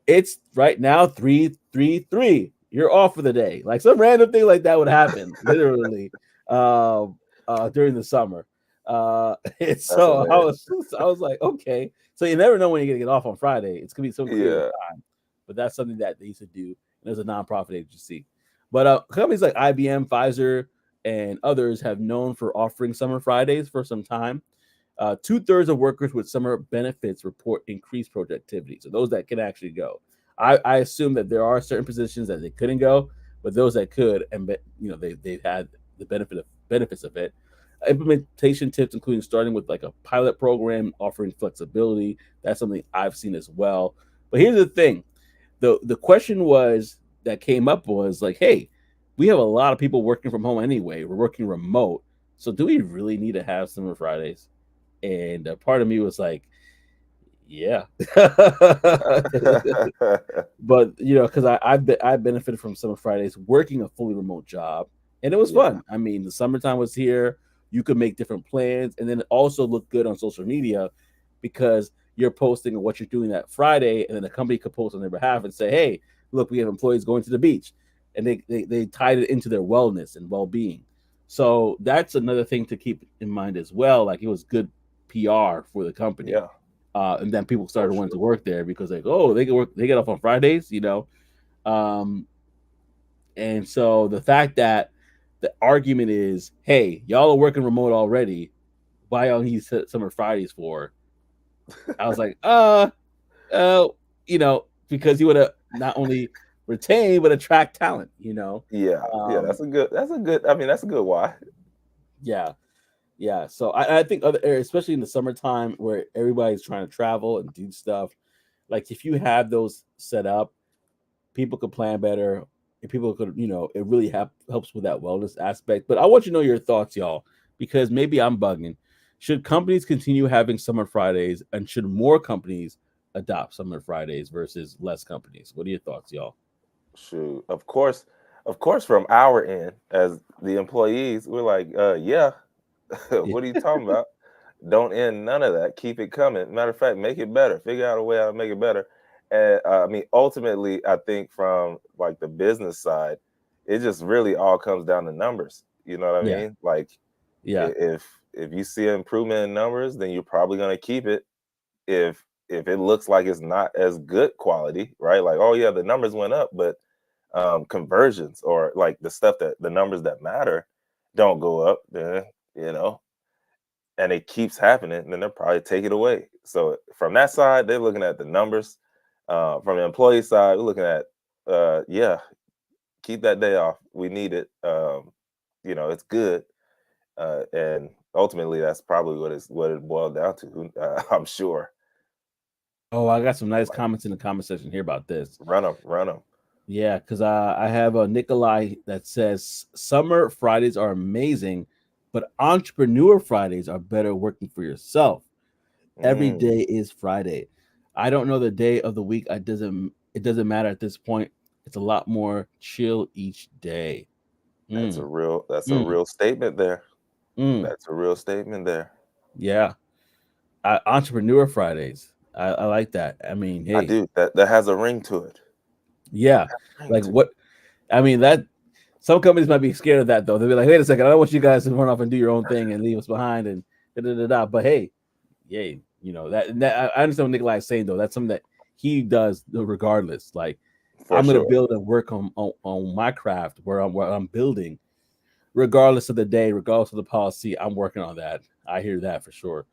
it's right now 3:33. You're off for the day." Like some random thing like that would happen, literally, during the summer. And That's so hilarious. I was like, okay. So you never know when you're gonna get off on Friday. It's gonna be some creative Yeah. time, but that's something that they used to do. And there's a nonprofit agency, but companies like IBM, Pfizer, and others have known for offering summer Fridays for some time. 2/3 of workers with summer benefits report increased productivity. So those that can actually go. I assume that there are certain positions that they couldn't go, but those that could, and they've had the benefits of it. Implementation tips, including starting with like a pilot program, offering flexibility. That's something I've seen as well. But here's the thing: the question was that came up was like, hey, we have a lot of people working from home anyway. We're working remote, so do we really need to have summer Fridays? And a part of me was like, yeah. But because I benefited from summer Fridays working a fully remote job, and it was Yeah. fun. I mean, the summertime was here. You could make different plans, and then it also looked good on social media because you're posting what you're doing that Friday, and then the company could post on their behalf and say, "Hey, look, we have employees going to the beach," and they tied it into their wellness and well being. So that's another thing to keep in mind as well. Like it was good PR for the company, Yeah. and then people For started wanting to sure. work there because like, oh, they can work, they get off on Fridays, Um, And so the fact that the argument is, hey, y'all are working remote already, why y'all need summer Fridays for? I was like, because you would have not only retain but attract talent, Yeah, that's a good. I mean, that's a good why. Yeah, yeah. So I think other areas, especially in the summertime where everybody's trying to travel and do stuff, like if you have those set up, people could plan better. And people could, it really helps with that wellness aspect. But I want you to know your thoughts, y'all, because maybe I'm bugging. Should companies continue having summer Fridays, and should more companies adopt summer Fridays versus less companies? What are your thoughts, y'all? Shoot, of course, from our end as the employees, we're like, yeah. Yeah. What are you talking about? Don't end none of that. Keep it coming. Matter of fact, make it better. Figure out a way how to make it better. And I mean, ultimately, I think from like the business side, it just really all comes down to numbers. You know what I Yeah. mean? Like, Yeah. if you see an improvement in numbers, then you're probably going to keep it. If it looks like it's not as good quality, right? Like, oh yeah, the numbers went up, but conversions or like the numbers that matter don't go up, then you know and it keeps happening, then they'll probably take it away. So from that side, they're looking at the numbers. From the employee side, we're looking at, yeah, keep that day off. We need it. It's good, and ultimately, that's probably what it boiled down to. I'm sure. Oh, I got some nice Like, comments in the comment section here about this. run them, run them. Yeah, because I have a Nikolai that says summer Fridays are amazing, but entrepreneur Fridays are better working for yourself. Every Mm, day is Friday. I don't know the day of the week. It doesn't matter at this point. It's a lot more chill each day. Mm, that's a mm, real statement there. mm. That's a real statement there. Yeah, entrepreneur Fridays. I like that. I mean, I hey, do. That has a ring to it. yeah, Ring like to it. what? I mean that some companies might be scared of that though. They'll be like, wait a second, I don't want you guys to run off and do your own thing and leave us behind and da da da da. But hey, yay, that I understand what Nikolai is saying though. That's something that he does regardless. Like For I'm gonna sure. build and work on my craft where I'm building, regardless of the day, regardless of the policy. I'm working on that. I hear that for sure.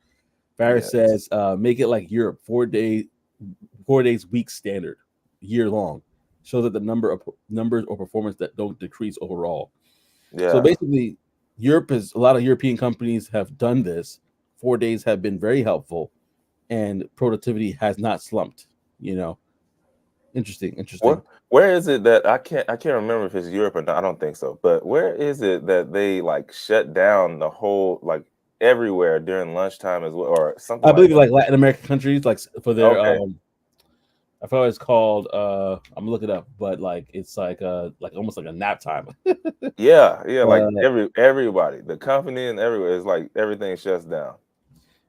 Farris Yeah. says, make it like Europe, 4 days week standard, year long, so that the numbers or performance that don't decrease overall. So Yeah. basically, a lot of European companies have done this. 4 days have been very helpful, and productivity has not slumped. You know, interesting, Where interesting. where is it that I can't remember if it's Europe or not. I don't think so. But where is it that they like shut down the whole like everywhere during lunchtime as well or something I like believe that? like Latin American countries, like for their Okay. I forgot what it's called. I'm gonna look it up, but like it's like almost like a nap time. Yeah, yeah, like uh, everybody, the company and everywhere is like everything shuts down.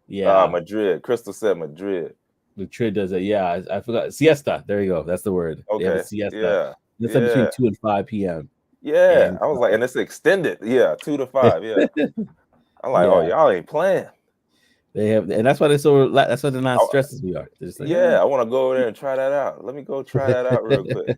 yeah, Madrid. Crystal said Madrid. Madrid does it. Yeah, I forgot siesta. There you go. That's the word. They have a Okay. siesta. Yeah. That's up between Yeah. 2 and 5 p.m. Yeah. And I was like, and it's extended. Yeah, 2 to 5. Yeah. I'm like, oh, yeah, y'all ain't playing. they have, and that's why they're not stressed as we are. They're just like, Yeah, I want to go over there and try that out. Let me go try that out real quick.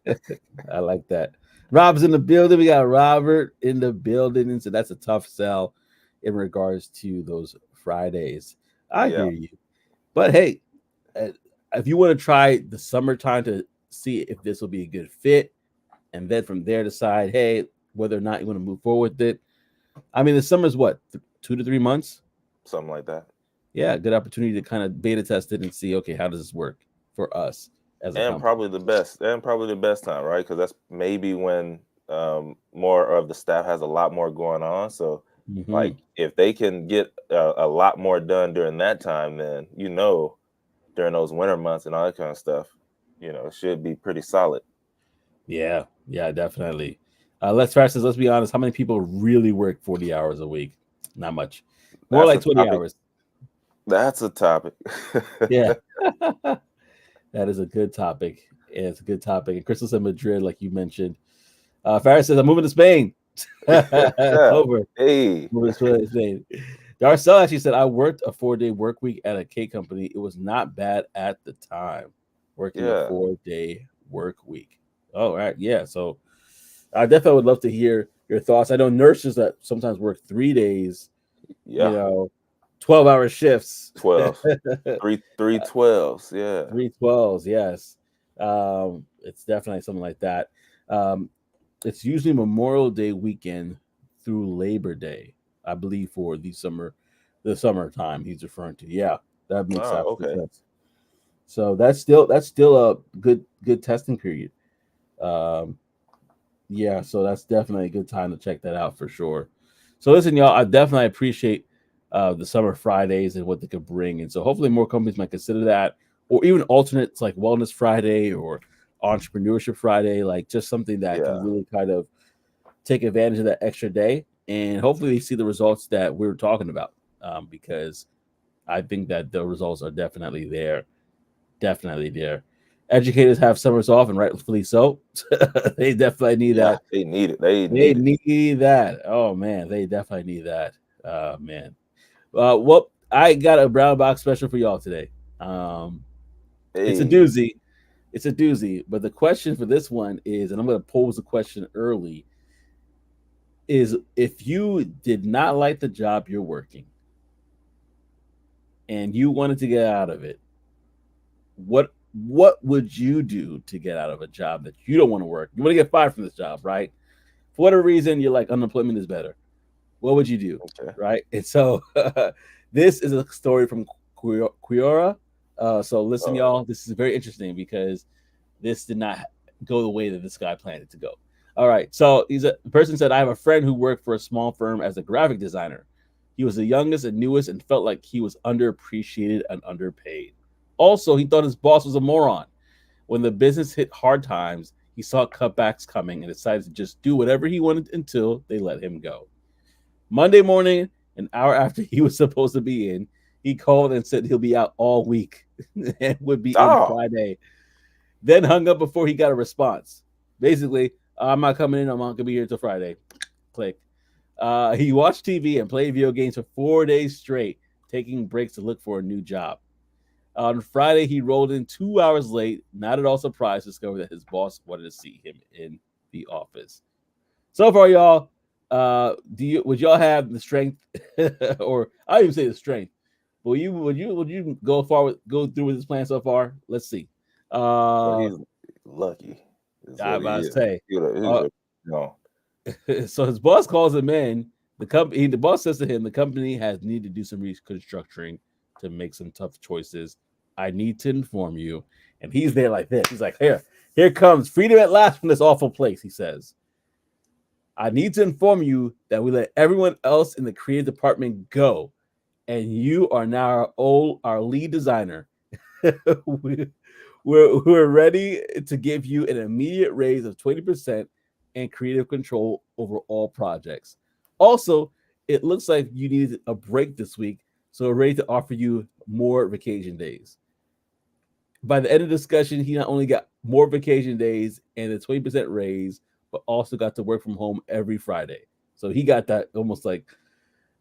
I like that. Rob's in the building. We got Robert in the building, and so that's a tough sell in regards to those Fridays. I Yeah, hear you, but hey, uh, if you want to try the summertime to see if this will be a good fit, and then from there decide, hey, whether or not you want to move forward with it. I mean, the summer's what 2 to 3 months. something like that. Yeah, good opportunity to kind of beta test it and see, okay, how does this work for us as a company? And probably the best time, right? Because that's maybe when more of the staff has a lot more going on. So, Hmm. like, if they can get a lot more done during that time, then during those winter months and all that kind of stuff, it should be pretty solid. Yeah, yeah, definitely. Let's be honest. How many people really work 40 hours a week? Not much. More That's like a 20 topic. hours. That's a topic. Yeah, that is a good topic. Yeah, it's a good topic. And Crystal's in Madrid, like you mentioned. Farris says, I'm moving to Spain. Over. Hey, Moving to Spain. Darcel actually said, I worked a 4 day work week at a cake company. It was not bad at the time. Working a yeah, 4 day work week. Oh, right. Yeah. So I definitely would love to hear your thoughts. I know nurses that sometimes work 3 days, Yeah, 12-hour shifts. 12, 3 12s. Yeah. 312s, yes. It's definitely something like that. Um, it's usually Memorial Day weekend through Labor Day, I believe, for the summertime he's referring to. Yeah, that makes Oh, absolute okay. sense. So that's still a good testing period. Um, yeah, so that's definitely a good time to check that out for sure. So listen, y'all, I definitely appreciate the summer Fridays and what they could bring, and so hopefully more companies might consider that, or even alternates like Wellness Friday or Entrepreneurship Friday, like just something that can Yeah. really kind of take advantage of that extra day, and hopefully they see the results that we're talking about, because I think that the results are definitely there, definitely there. Educators have summers off, and rightfully so. They definitely need Yeah. that. They need it. They They need it. need that. Oh man, they definitely need that. Man. Well, I got a brown box special for y'all today. Um, it's a Hey. doozy. It's a doozy. But the question for this one is, and I'm going to pose the question early: is if you did not like the job you're working and you wanted to get out of it, what would you do to get out of a job that you don't want to work? You want to get fired from this job, right? For whatever reason, you're like unemployment is better. What would you do? Okay. Right? And so this is a story from Quiora. So listen, All right. y'all, this is very interesting because this did not go the way that this guy planned it to go. All right. So the person said, I have a friend who worked for a small firm as a graphic designer. He was the youngest and newest and felt like he was underappreciated and underpaid. Also, he thought his boss was a moron. When the business hit hard times, he saw cutbacks coming and decided to just do whatever he wanted until they let him go. Monday morning, an hour after he was supposed to be in, he called and said he'll be out all week and would be in Oh, Friday. Then hung up before he got a response. Basically, I'm not coming in. I'm not gonna be here till Friday. Click. He watched TV and played video games for 4 days straight, taking breaks to look for a new job. On Friday, he rolled in 2 hours late, not at all surprised to discover that his boss wanted to see him in the office. So far, y'all, would y'all have the strength, or I don't even say the strength, but would you go through with this plan so far? Let's see. well, Uh, he's lucky, is I what about he to is. say. He's Uh, a, no. so his boss calls him in. The boss says to him, the company has needed to do some reconstructuring to make some tough choices. I need to inform you. And he's there like this. He's like, here comes freedom at last from this awful place. He says, I need to inform you that we let everyone else in the creative department go, and you are now our lead designer. we, we're ready to give you an immediate raise of 20% and creative control over all projects. Also, it looks like you need a break this week, so we're ready to offer you more vacation days. By the end of the discussion, he not only got more vacation days and a 20% raise, but also got to work from home every Friday. So he got that almost like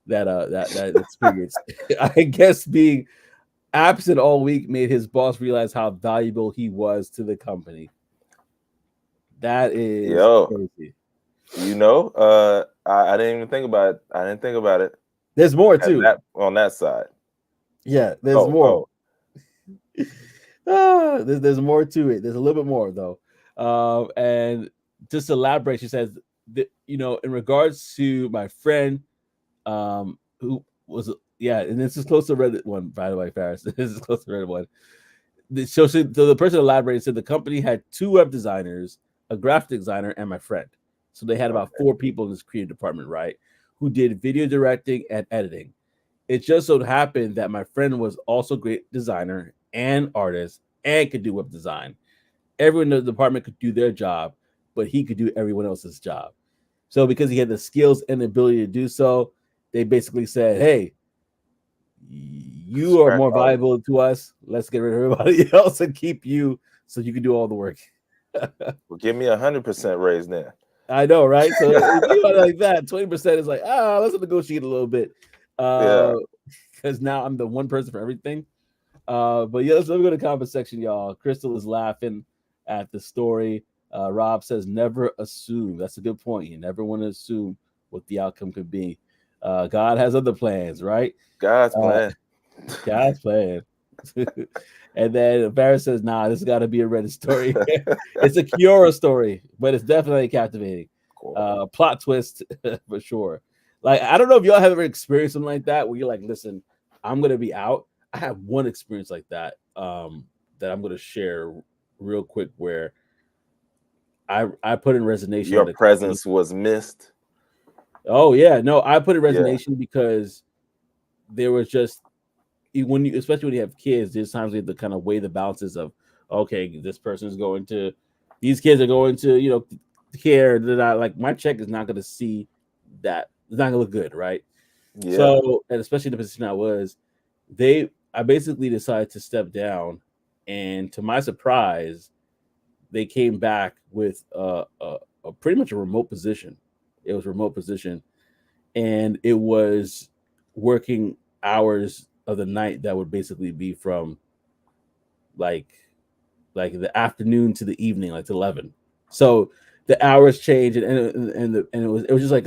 that experience. I guess being absent all week made his boss realize how valuable he was to the company. That is Yo, crazy. I didn't even think about it. I didn't think about it There's more at too. that on that side. Yeah, there's Oh, more. oh, There's more to it. There's a little bit more though. And just to elaborate, she says that, in regards to my friend, who was yeah, and this is close to Reddit one, by the way, Faris. This is close to Reddit one. So the person elaborated said the company had two web designers, a graphic designer, and my friend. So they had about okay. 4 people in this creative department, right? Who did video directing and editing. It just so happened that my friend was also a great designer and artist and could do web design. Everyone in the department could do their job, but he could do everyone else's job. So because he had the skills and the ability to do so, they basically said, "Hey, you are Scratch more all of it. valuable to us. Let's get rid of everybody else and keep you so you can do all the work." Well, give me 100% raise now. I know, right? So if you think about it like that, 20% is like, let's negotiate a little bit. Yeah. Because now I'm the one person for everything. But yeah, let's go to the comment section, y'all. Crystal is laughing at the story. Rob says, never assume. That's a good point. You never want to assume what the outcome could be. God has other plans, right? God's plan. God's plan. And then Barrett says, nah, this has got to be a Reddit story. It's a Kiora story, but it's definitely captivating. Cool. Plot twist for sure. Like, I don't know if y'all have ever experienced something like that where you're like, listen, I'm going to be out. I have one experience like that that I'm going to share real quick where I put in resignation. Your presence was missed. Oh yeah, no, I put in resignation because there was just when you, especially when you have kids, there's times we have to kind of weigh the balances of, okay, this person's going to, these kids are going to, care that I like. My check is not going to see that. It's not going to look good, right? Yeah. So, and especially the position I was, I basically decided to step down, and to my surprise, they came back with a pretty much a remote position. It was a remote position, and it was working hours of the night that would basically be from like the afternoon to the evening, like to 11. So the hours changed, and it was just like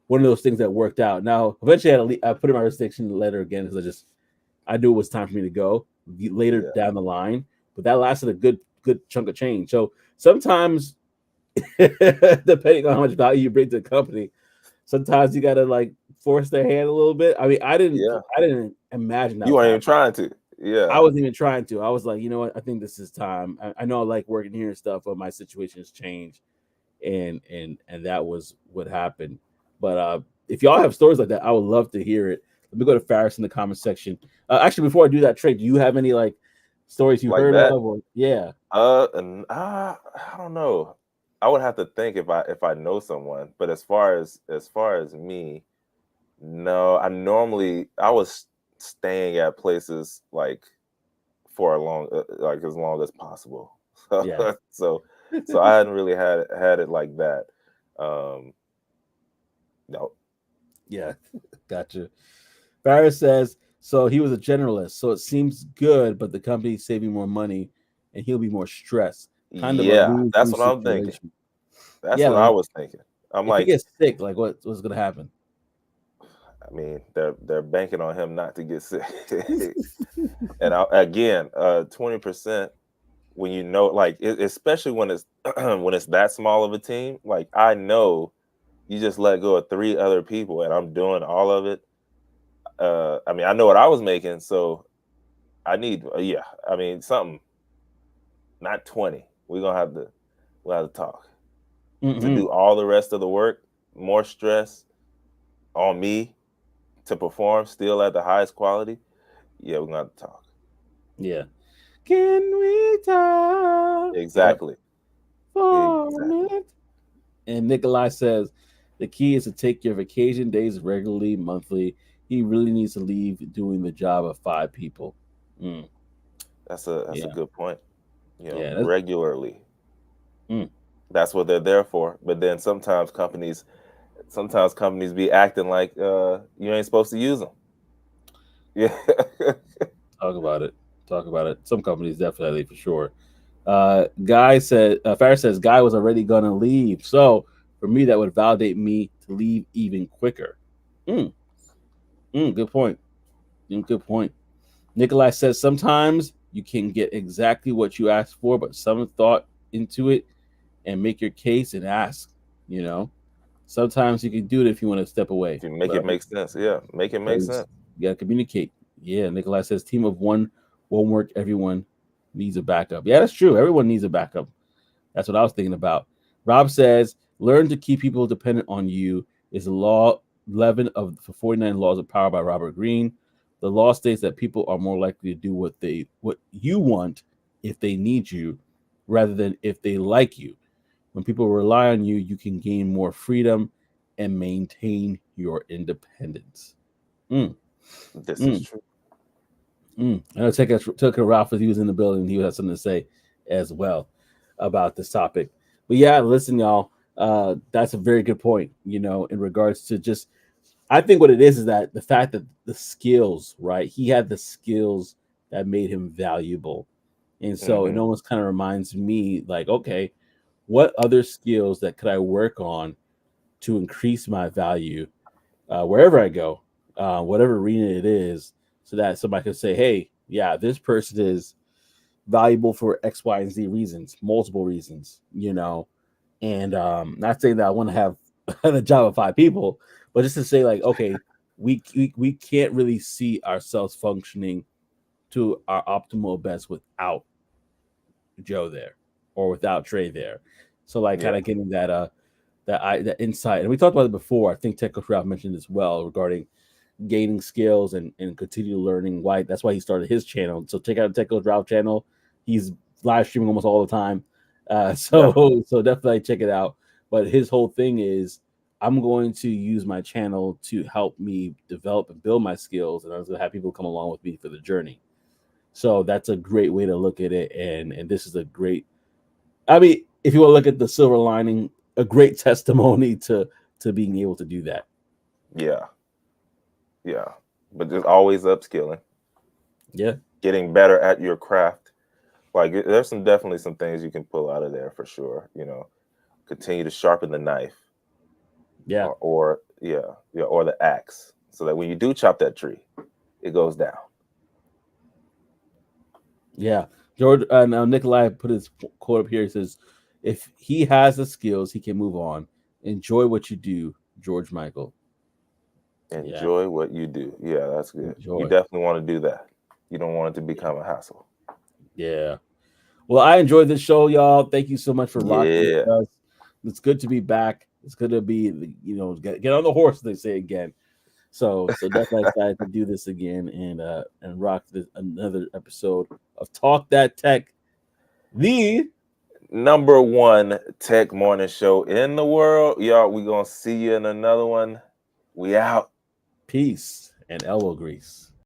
one of those things that worked out. Now eventually I put in my resignation letter again because I knew it was time for me to go later down the line, but that lasted a good chunk of change. So sometimes depending on how much value you bring to the company, sometimes you gotta like force their hand a little bit. I mean, I didn't imagine that. You weren't even trying to. Yeah, I wasn't even trying to. I was like, you know what? I think this is time. I know I like working here and stuff, but my situation has changed, and that was what happened. But if y'all have stories like that, I would love to hear it. Let me go to Faris in the comment section. Actually, before I do that, Trey, do you have any like stories you heard of? Or, yeah. I don't know. I would have to think if I know someone. But as far as me, no. I was staying at places like for a long, like as long as possible. Yeah. so I hadn't really had it like that. No. Yeah, gotcha. Faris says, so he was a generalist, so it seems good, but the company's saving more money, and he'll be more stressed. Kind of that's what I'm thinking. That's what I was thinking. I'm if like, he gets sick, like what's going to happen? I mean, they're banking on him not to get sick. And again, 20%. When you know, like, especially when it's when it's that small of a team, like I know you just let go of 3 other people, and I'm doing all of it. I mean, I know what I was making, so I need, I mean, something, not 20. We'll have to talk. To do all the rest of the work, more stress on me to perform still at the highest quality. Yeah, we're gonna have to talk. Yeah. Can we talk? Exactly. For a minute. And Nikolai says the key is to take your vacation days regularly, monthly. He really needs to leave doing the job of 5 people. That's a good point. Regularly. That's what they're there for. But then sometimes companies be acting like you ain't supposed to use them. Yeah. Talk about it. Some companies definitely, for sure. Faris says Guy was already gonna leave, so for me that would validate me to leave even quicker. Good point. Good point. Nikolai says sometimes you can get exactly what you asked for, but some thought into it and make your case and ask. Sometimes you can do it if you want to step away. If you make it make sense, make it make sense. You gotta communicate. Yeah, Nikolai says team of one won't work. Everyone needs a backup. Yeah, that's true. Everyone needs a backup. That's what I was thinking about. Rob says, learn to keep people dependent on you is the law 11 of the 49 laws of power by Robert Greene. The law states that people are more likely to do what you want if they need you rather than if they like you. When people rely on you, you can gain more freedom and maintain your independence. This is true. I know Tucker Ralph, if he was in the building, he would have something to say as well about this topic. But yeah, listen, y'all, that's a very good point, in regards to just, I think what it is that the fact that the skills, right? He had the skills that made him valuable. And so it almost kind of reminds me like, okay, what other skills that could I work on to increase my value wherever I go, whatever arena it is, so that somebody could say, hey, yeah, this person is valuable for X, Y, and Z reasons, multiple reasons, and not saying that I want to have a job of 5 people, but just to say like, okay, we can't really see ourselves functioning to our optimal best without Joe there or without Trey there. So like kind of getting that insight, and we talked about it before. I think Tech Ralph mentioned as well regarding gaining skills and continue learning. Why that's why he started his channel. So check out Tech Ralph channel. He's live streaming almost all the time. So definitely check it out. But his whole thing is, I'm going to use my channel to help me develop and build my skills, and I was going to have people come along with me for the journey. So that's a great way to look at it, and this is a great. I mean, if you want to look at the silver lining, a great testimony to being able to do that. Yeah. But just always upskilling. Yeah. Getting better at your craft. Like there's definitely some things you can pull out of there for sure. Continue to sharpen the knife. Yeah. Or the axe, so that when you do chop that tree, it goes down. Yeah. George, now Nikolai put his quote up here. He says, if he has the skills, he can move on. Enjoy what you do, George Michael. Enjoy what you do. Yeah, that's good. Enjoy. You definitely want to do that. You don't want it to become a hassle. Yeah. Well, I enjoyed this show, y'all. Thank you so much for rocking with us. It's good to be back. It's good to be, get on the horse, they say again. So definitely excited to do this again and rock another episode of Talk That Tech, the #1 tech morning show in the world. Y'all, we gonna see you in another one. We out. Peace and elbow grease.